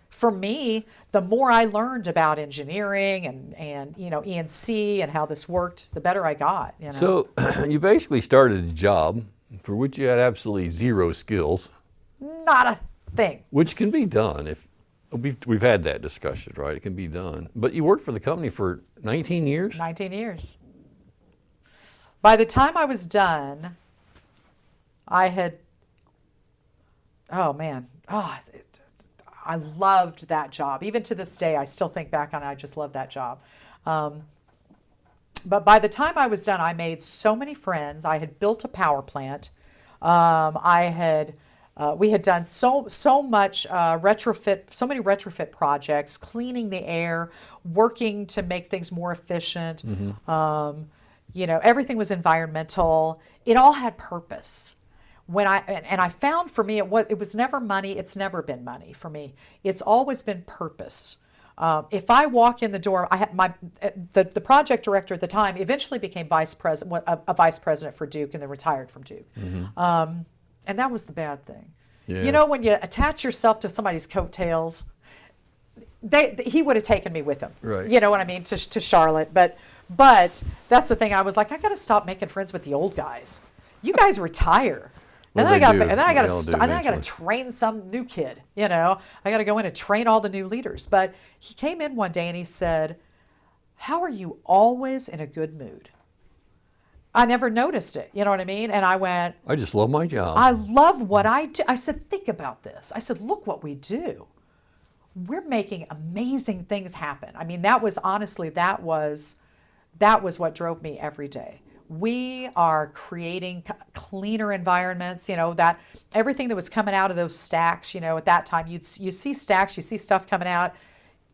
for me, the more I learned about engineering and E&C and how this worked, the better I got. So you basically started a job for which you had absolutely zero skills. Not a thing. Which can be done if we've had that discussion, right? It can be done. But you worked for the company for 19 years? 19 years. By the time I was done, I had, I loved that job. Even to this day, I still think back on it. I just love that job. But by the time I was done, I made so many friends. I had built a power plant. We had done so much retrofit, so many retrofit projects, cleaning the air, working to make things more efficient. Everything was environmental. It all had purpose. I found for me it was never money. It's never been money for me. It's always been purpose. If I walk in the door, I had the project director at the time eventually became a vice president for Duke and then retired from Duke. And that was the bad thing. Yeah. When you attach yourself to somebody's coattails, he would have taken me with him. Right. You know what I mean? To Charlotte. But that's the thing. I was like, I got to stop making friends with the old guys. You guys retire. Well, and then I got to train some new kid. I got to go in and train all the new leaders. But he came in one day and he said, "How are you always in a good mood?" I never noticed it. You know what I mean? And I went, I just love my job. I love what I do. I said, think about this. I said, look what we do. We're making amazing things happen. I mean, that was what drove me every day. We are creating cleaner environments, that everything that was coming out of those stacks, at that time, you see stacks, you see stuff coming out,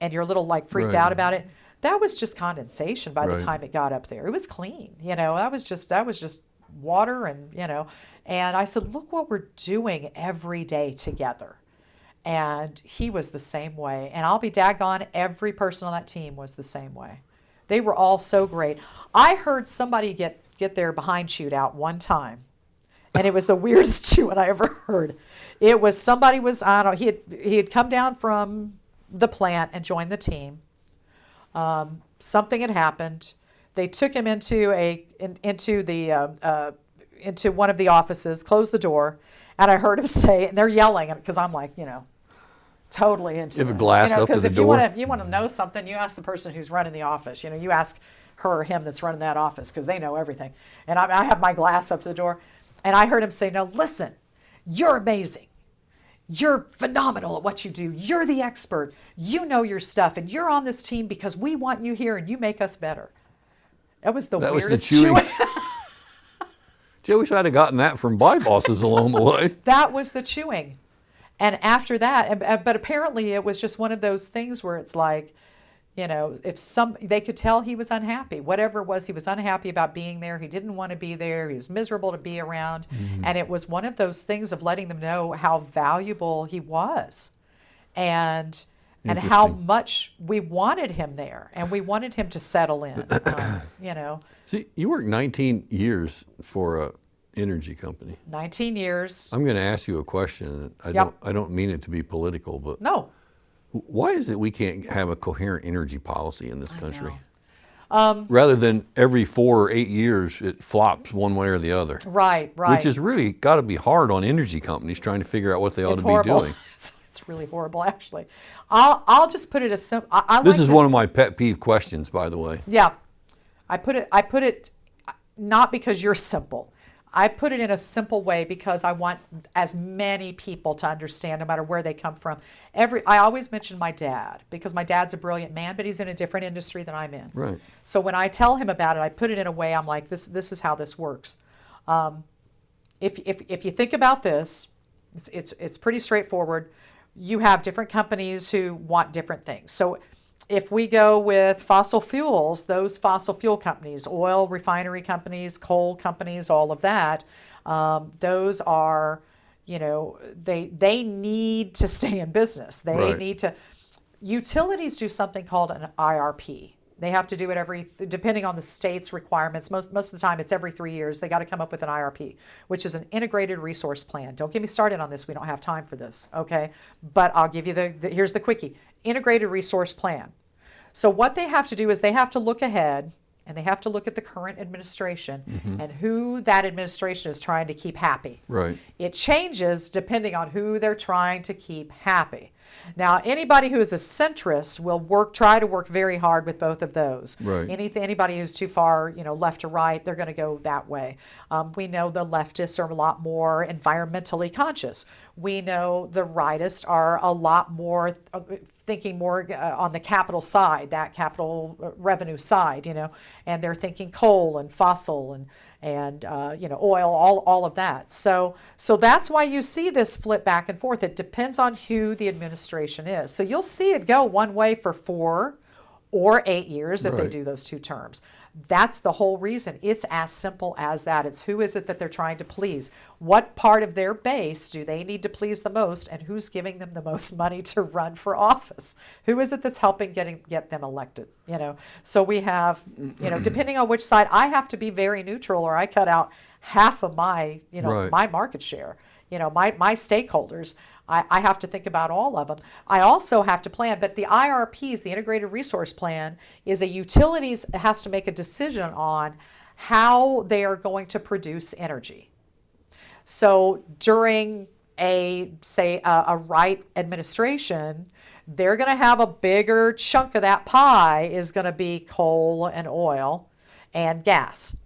and you're a little freaked out about it. That was just condensation by the time it got up there. It was clean, that was just water and I said, look what we're doing every day together. And he was the same way. And I'll be daggone, every person on that team was the same way. They were all so great. I heard somebody get their behind chewed out one time. And it was the weirdest chewing I ever heard. It was he had come down from the plant and joined the team. Something had happened. They took him into one of the offices, closed the door, and I heard him say, and they're yelling because I'm like, totally into it. You have a glass up to the door. Because if you want to know something, you ask the person who's running the office. You ask her or him that's running that office because they know everything. And I have my glass up to the door, and I heard him say, "No, listen, you're amazing. You're phenomenal at what you do. You're the expert. You know your stuff, and you're on this team because we want you here, and you make us better." That was the weirdest chewing. Gee, I wish I'd have gotten that from my bosses along the way. That was the chewing. And after that, but apparently it was just one of those things where it's like, if they could tell he was unhappy. Whatever it was, he was unhappy about being there. He didn't want to be there. He was miserable to be around. And it was one of those things of letting them know how valuable he was. And how much we wanted him there. And we wanted him to settle in, See, you worked 19 years for a energy company. 19 years. I'm going to ask you a question. I don't mean it to be political, but no. Why is it we can't have a coherent energy policy in this country? Rather than every 4 or 8 years, it flops one way or the other. Right. Which is really got to be hard on energy companies trying to figure out what they ought to be doing. It's really horrible, actually. I'll just put it as simple. This is one of my pet peeve questions, by the way. Yeah, I put it not because you're simple. I put it in a simple way because I want as many people to understand, no matter where they come from. I always mention my dad because my dad's a brilliant man, but he's in a different industry than I'm in. Right. So when I tell him about it, I put it in a way I'm like, this is how this works. If you think about this, it's pretty straightforward. You have different companies who want different things. So if we go with fossil fuels, those fossil fuel companies, oil refinery companies, coal companies, all of that, those are, they need to stay in business. They need to. Utilities do something called an IRP. They have to do it depending on the state's requirements. Most of the time, it's every 3 years. They got to come up with an IRP, which is an integrated resource plan. Don't get me started on this. We don't have time for this, okay? But I'll give you here's the quickie. Integrated resource plan. So what they have to do is they have to look ahead, and they have to look at the current administration and who that administration is trying to keep happy. Right. It changes depending on who they're trying to keep happy. Now, anybody who is a centrist will try to work very hard with both of those. Right. Anybody who's too far, left to right, they're going to go that way. We know the leftists are a lot more environmentally conscious. We know the rightists are a lot more thinking more on the capital side, that capital revenue side, and they're thinking coal and fossil and oil, all of that. So that's why you see this flip back and forth. It depends on who the administration is. So you'll see it go one way for 4 or 8 years if they do those 2 terms. That's the whole reason. It's as simple as that. It's who is it that they're trying to please? What part of their base do they need to please the most, and who's giving them the most money to run for office? Who is it that's helping get them elected? So we have, depending on which side, I have to be very neutral, or I cut out half of my, my market share. My stakeholders. I have to think about all of them. I also have to plan, but the IRPs, the Integrated Resource Plan, is a utilities has to make a decision on how they are going to produce energy. So during a right administration, they're going to have a bigger chunk of that pie is going to be coal and oil and gas.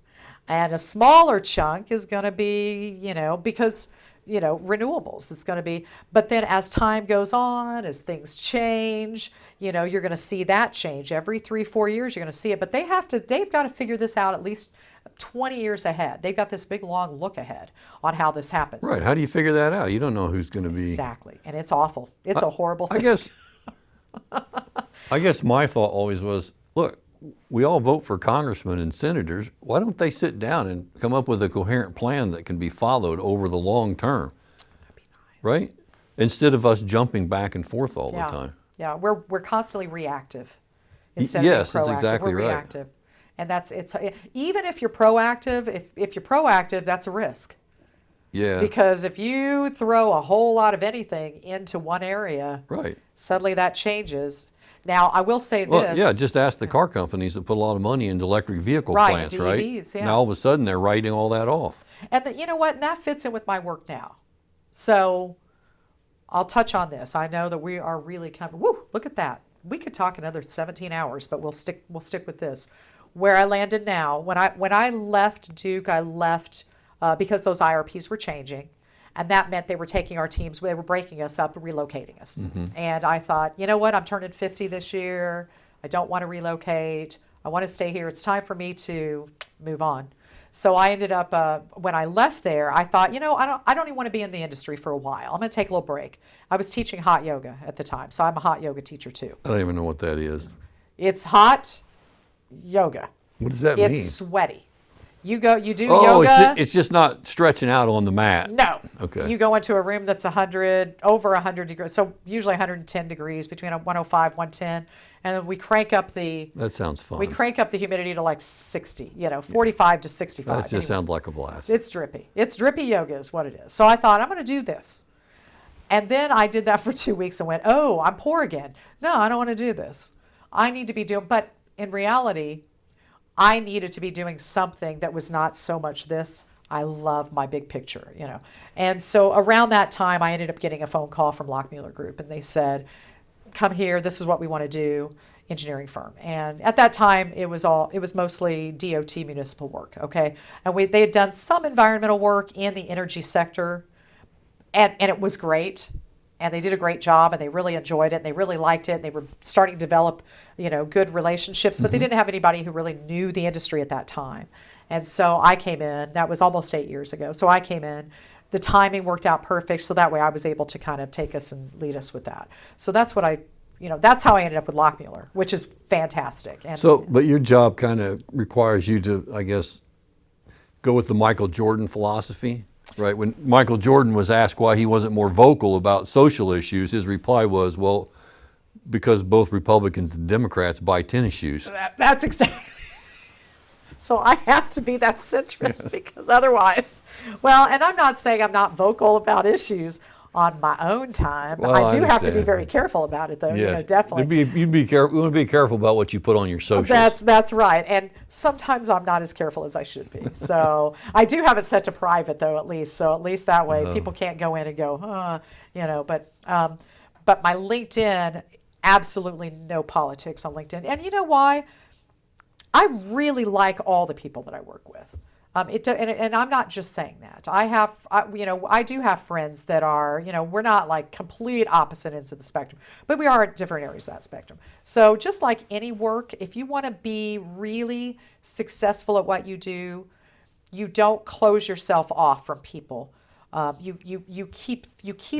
And a smaller chunk is going to be, because renewables. It's going to be, but then as time goes on, as things change, you're going to see that change every 3-4 years. You're going to see it, but they've got to figure this out at least 20 years ahead. They've got this big long look ahead on how this happens. Right. How do you figure that out? You don't know who's going to be. Exactly. And it's awful. It's a horrible thing. I guess my thought always was, look, we all vote for congressmen and senators. Why don't they sit down and come up with a coherent plan that can be followed over the long term? That'd be nice. Right? Instead of us jumping back and forth all the time. Yeah, we're constantly reactive instead of being proactive. That's exactly we're right. Reactive. And even if you're proactive, if you're proactive, that's a risk. Yeah. Because if you throw a whole lot of anything into one area, right, suddenly that changes. Now, I will say this. Well, yeah, just ask the car companies that put a lot of money into electric vehicle plants, right? EVs, yeah. Now all of a sudden they're writing all that off. And you know what? And that fits in with my work now. So I'll touch on this. I know that we are really coming. Woo! Look at that. We could talk another 17 hours, but we'll stick with this. Where I landed now, when I left Duke, I left because those IRPs were changing. And that meant they were taking our teams, they were breaking us up, relocating us. And I thought, you know what, I'm turning 50 this year. I don't want to relocate. I want to stay here. It's time for me to move on. So I ended up, when I left there, I thought, I don't even want to be in the industry for a while. I'm going to take a little break. I was teaching hot yoga at the time, so I'm a hot yoga teacher too. I don't even know what that is. It's hot yoga. What does that mean? It's sweaty. You do yoga. It's just not stretching out on the mat. No. Okay. You go into a room that's over 100 degrees, so usually 110 degrees, between 105, 110, and then we crank up That sounds fun. We crank up the humidity to like 60, 45 to 65. That just sounds like a blast. It's drippy. It's drippy yoga is what it is. So I thought, I'm going to do this. And then I did that for 2 weeks and went, oh, I'm poor again. No, I don't want to do this. I need to be doing, but in reality, I needed to be doing something that was not so much this. I love my big picture, And so around that time, I ended up getting a phone call from Lockmuller Group, and they said, come here, this is what we want to do, engineering firm. And at that time, it was mostly DOT municipal work, okay? And they had done some environmental work in the energy sector, and it was great. And they did a great job, and they really enjoyed it, and they really liked it. And they were starting to develop, good relationships, but they didn't have anybody who really knew the industry at that time. And so I came in. That was almost 8 years ago. So I came in. The timing worked out perfect, so that way I was able to kind of take us and lead us with that. So that's what that's how I ended up with Lockmuller, which is fantastic. And but your job kind of requires you to, I guess, go with the Michael Jordan philosophy. Right, when Michael Jordan was asked why he wasn't more vocal about social issues, his reply was, well, because both Republicans and Democrats buy tennis shoes. That's exactly. So I have to be that centrist because otherwise, well, and I'm not saying I'm not vocal about issues on my own time. Well, I do have to be understand. very careful about it, though. Yes, Definitely. you'd be careful. You want to be careful about what you put on your socials. That's right. And sometimes I'm not as careful as I should be. So I do have it set to private, though, at least. So at least that way people can't go in and go, But my LinkedIn, absolutely no politics on LinkedIn. And you know why? I really like all the people that I work with. And I'm not just saying that. I do have friends that are, we're not like complete opposite ends of the spectrum, but we are at different areas of that spectrum. So just like any work, if you want to be really successful at what you do, you don't close yourself off from people. You keep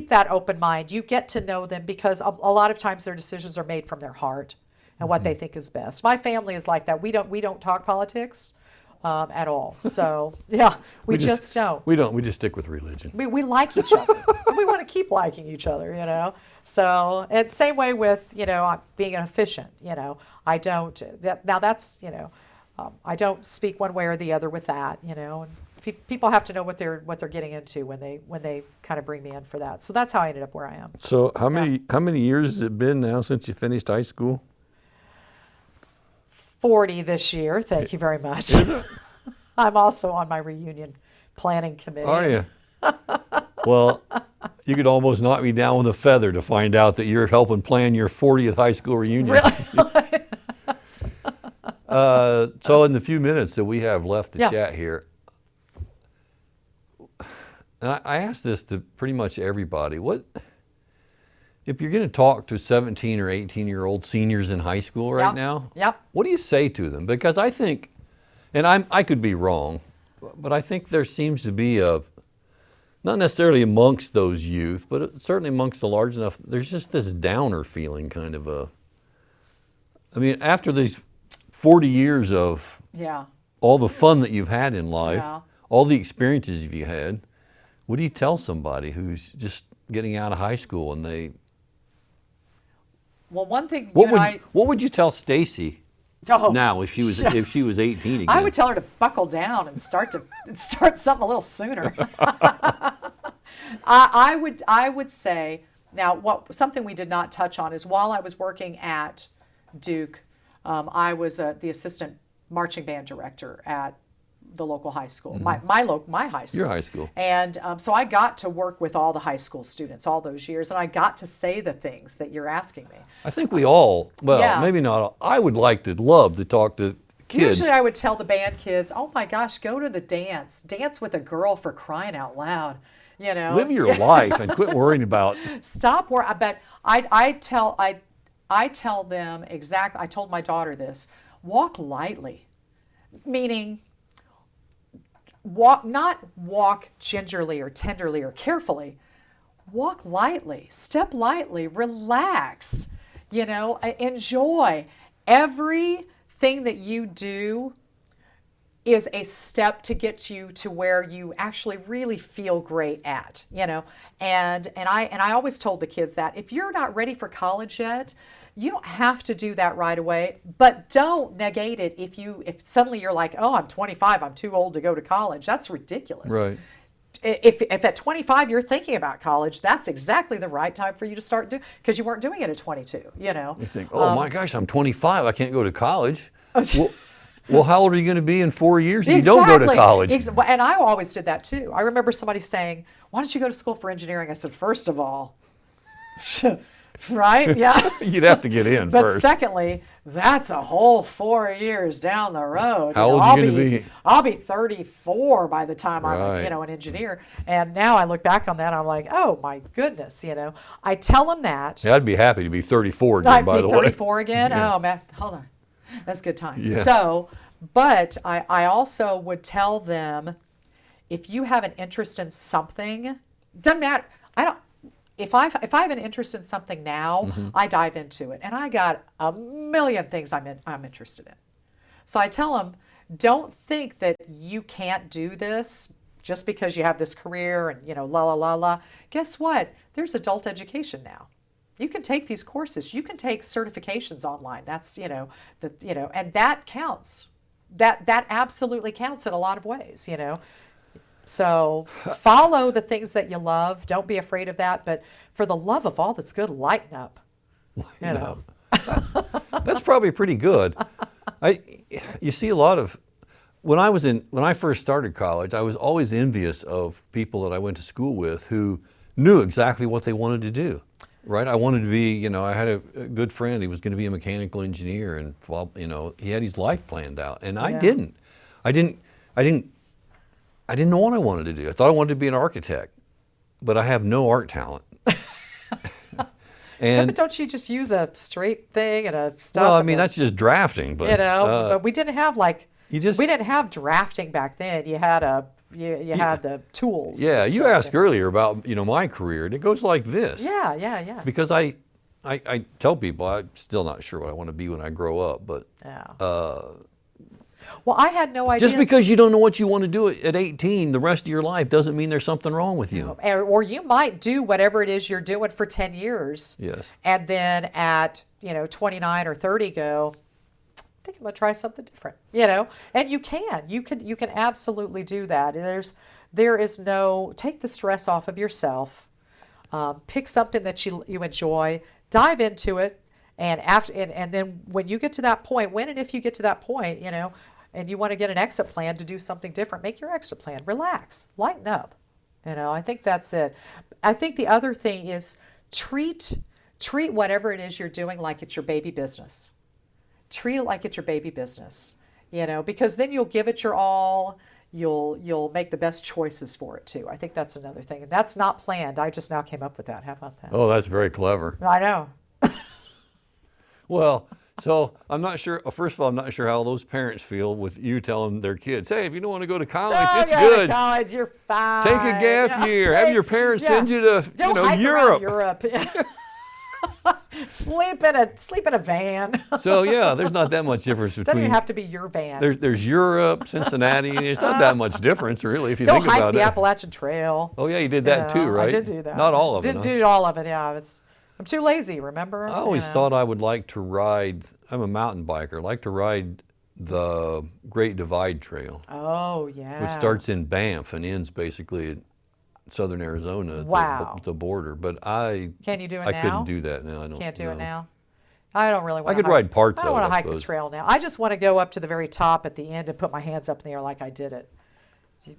that open mind. You get to know them because a lot of times their decisions are made from their heart and what they think is best. My family is like that. We don't talk politics at all. So yeah, we just don't. We don't. We just stick with religion. We like each other. And we want to keep liking each other. So and same way with being an officiant. I don't. Now that's I don't speak one way or the other with that. And people have to know what they're getting into when they kind of bring me in for that. So that's how I ended up where I am. So how many years has it been now since you finished high school? 40 this year. Thank you very much. I'm also on my reunion planning committee. Are you? Well, you could almost knock me down with a feather to find out that you're helping plan your 40th high school reunion. Really? So in the few minutes that we have left to chat here, and I ask this to pretty much everybody, if you're going to talk to 17 or 18-year-old seniors in high school right now, what do you say to them? Because I think, and I could be wrong, but I think there seems to be not necessarily amongst those youth, but certainly amongst the large enough, there's just this downer feeling kind of after these 40 years of all the fun that you've had in life, all the experiences you've had, what do you tell somebody who's just getting out of high school and they... Well, one thing what would you tell Stacy now if she was 18 again? I would tell her to buckle down and start something a little sooner. I would say now something we did not touch on is while I was working at Duke, I was the assistant marching band director at the local high school, my high school. Your high school. And so I got to work with all the high school students all those years, and I got to say the things that you're asking me. I think we all, maybe not all, I would love to talk to kids. Usually I would tell the band kids, oh my gosh, go to the dance with a girl, for crying out loud. Live your life and quit worrying about. Stop worrying. But I tell them exactly, I told my daughter this, walk lightly, meaning not walk gingerly or tenderly or carefully. Walk lightly, step lightly, relax, enjoy. Everything that you do is a step to get you to where you actually really feel great at, and I always told the kids that if you're not ready for college yet, you don't have to do that right away, but don't negate it if suddenly you're like, oh, I'm 25, I'm too old to go to college. That's ridiculous. Right. If at 25 you're thinking about college, that's exactly the right time for you to start doing, because you weren't doing it at 22, You think, oh my gosh, I'm 25, I can't go to college. Well, how old are you going to be in 4 years if you don't go to college? And I always did that too. I remember somebody saying, why don't you go to school for engineering? I said, first of all, right? Yeah. You'd have to get in first. But secondly, that's a whole 4 years down the road. How old are you going to be? I'll be 34 by the time I'm, Right. an engineer. And now I look back on that, I'm like, oh my goodness, I tell them that. Yeah, I'd be happy to be 34 again, by the way. 34 again? Yeah. Oh man, hold on. That's a good time. Yeah. So, but I also would tell them, if you have an interest in something, doesn't matter. If I have an interest in something now, I dive into it, and I got a million things I'm interested in. So I tell them, don't think that you can't do this just because you have this career and la la la la. Guess what? There's adult education now. You can take these courses. You can take certifications online. That's, and that counts. That absolutely counts in a lot of ways, So follow the things that you love. Don't be afraid of that. But for the love of all that's good, lighten up. That's probably pretty good. You see a lot of, when I first started college, I was always envious of people that I went to school with who knew exactly what they wanted to do. Right, I wanted to be, I had a good friend. He was going to be a mechanical engineer, and he had his life planned out, and I didn't. I didn't know what I wanted to do. I thought I wanted to be an architect, but I have no art talent. And but don't you just use a straight thing and a stuff? Well, I mean that's just drafting, but but we didn't have we didn't have drafting back then. You had you had the tools. Yeah, you asked earlier about my career, and it goes like this. Yeah. Because I tell people I'm still not sure what I want to be when I grow up, but well, I had no idea. Just because you don't know what you want to do at 18, the rest of your life doesn't mean there's something wrong with you. Or you might do whatever it is you're doing for 10 years. Yes. And then at 29 or 30 go, I think I'm gonna try something different, and you can absolutely do that. There is no, take the stress off of yourself, pick something that you enjoy, dive into it, and then when you get to that point, when and if you get to that point, and you want to get an exit plan to do something different, make your exit plan, relax, lighten up, I think that's it. I think the other thing is treat whatever it is you're doing like it's your baby business. Treat it like it's your baby business, because then you'll give it your all. You'll make the best choices for it too. I think that's another thing, and that's not planned. I just now came up with that. How about that? Oh, that's very clever. I know. Well, so I'm not sure. First of all, I'm not sure how those parents feel with you telling their kids, "Hey, if you don't want to go to college, it's good. To college, you're fine. Take a gap year. Have your parents send you to Europe." Sleep in a van. So there's not that much difference between. Doesn't even have to be your van. There's Europe, Cincinnati. There's not that much difference really if you think about it. Go hike the Appalachian Trail. Oh yeah, you did that too, right? I did do that. Not all of it. Didn't do all of it. Yeah, I'm too lazy. Remember? I always thought I would like to ride. I'm a mountain biker. I like to ride the Great Divide Trail. Oh yeah. Which starts in Banff and ends basically at southern Arizona, the border. But can you do it now? I couldn't do that now. I don't. Can't do it now. I don't really want to. I could ride parts of it. I don't want to hike the trail now. I just want to go up to the very top at the end and put my hands up in the air like I did it.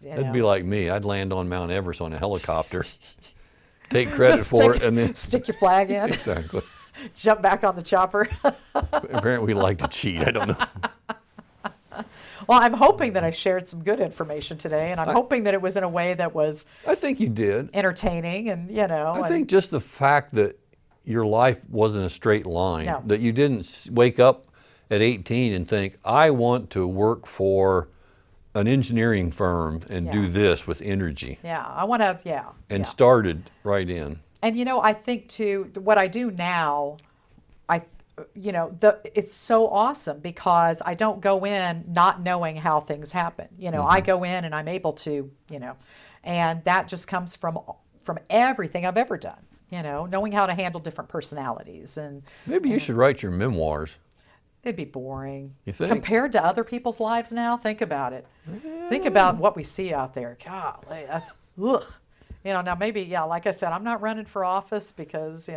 That'd be like me. I'd land on Mount Everest on a helicopter, take credit for it, and then stick your flag in. Exactly. Jump back on the chopper. Apparently, we like to cheat. I don't know. Well, I'm hoping that I shared some good information today, and I'm hoping that it was in a way that was. I think you did. Entertaining, and I think just the fact that your life wasn't a straight line, no. that you didn't wake up at 18 and think, I want to work for an engineering firm and do this with energy. Yeah, I want to. And started right in. And I think too, what I do now, it's so awesome because I don't go in not knowing how things happen. I go in and I'm able to, and that just comes from everything I've ever done. Knowing how to handle different personalities and. Maybe you should write your memoirs. It'd be boring. You think? Compared to other people's lives now, think about it. Yeah. Think about what we see out there. Golly, that's ugh. Now maybe, like I said, I'm not running for office because,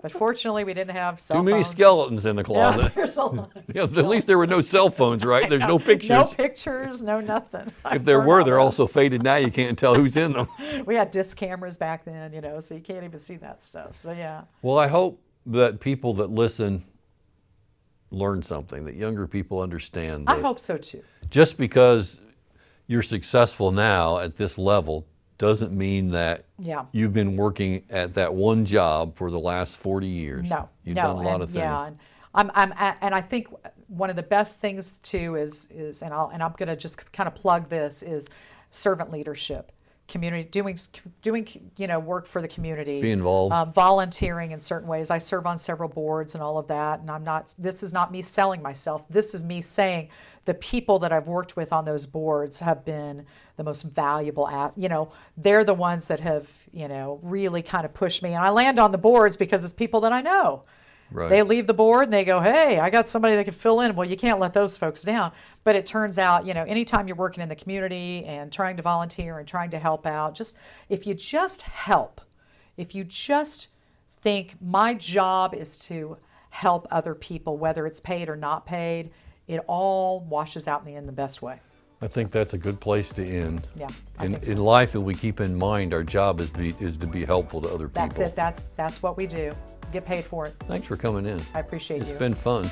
but fortunately we didn't have cell phones. Too many skeletons in the closet. Yeah, there's a lot of at least there were no cell phones, right? There's no pictures. No pictures, no nothing. If there were, they're also faded now. You can't tell who's in them. We had disc cameras back then, so you can't even see that stuff. So, yeah. Well, I hope that people that listen learn something, that younger people understand. I hope so, too. Just because you're successful now at this level doesn't mean that you've been working at that one job for the last 40 years. No, You've done a lot of things. Yeah, and I think one of the best things too is and I'm going to just kind of plug this is servant leadership. community, doing work for the community, Be involved. volunteering in certain ways. I serve on several boards and all of that, and this is not me selling myself. This is me saying the people that I've worked with on those boards have been the most valuable they're the ones that have, really kind of pushed me. And I land on the boards because it's people that I know. Right. They leave the board and they go, hey, I got somebody that can fill in. Well, you can't let those folks down. But it turns out, anytime you're working in the community and trying to volunteer and trying to help out, if you just help, if you just think my job is to help other people, whether it's paid or not paid, it all washes out in the end the best way. I think that's a good place to end. Yeah, In life, if we keep in mind our job is to be helpful to other people. That's it. That's what we do. Get paid for it. Thanks for coming in. I appreciate you. It's been fun.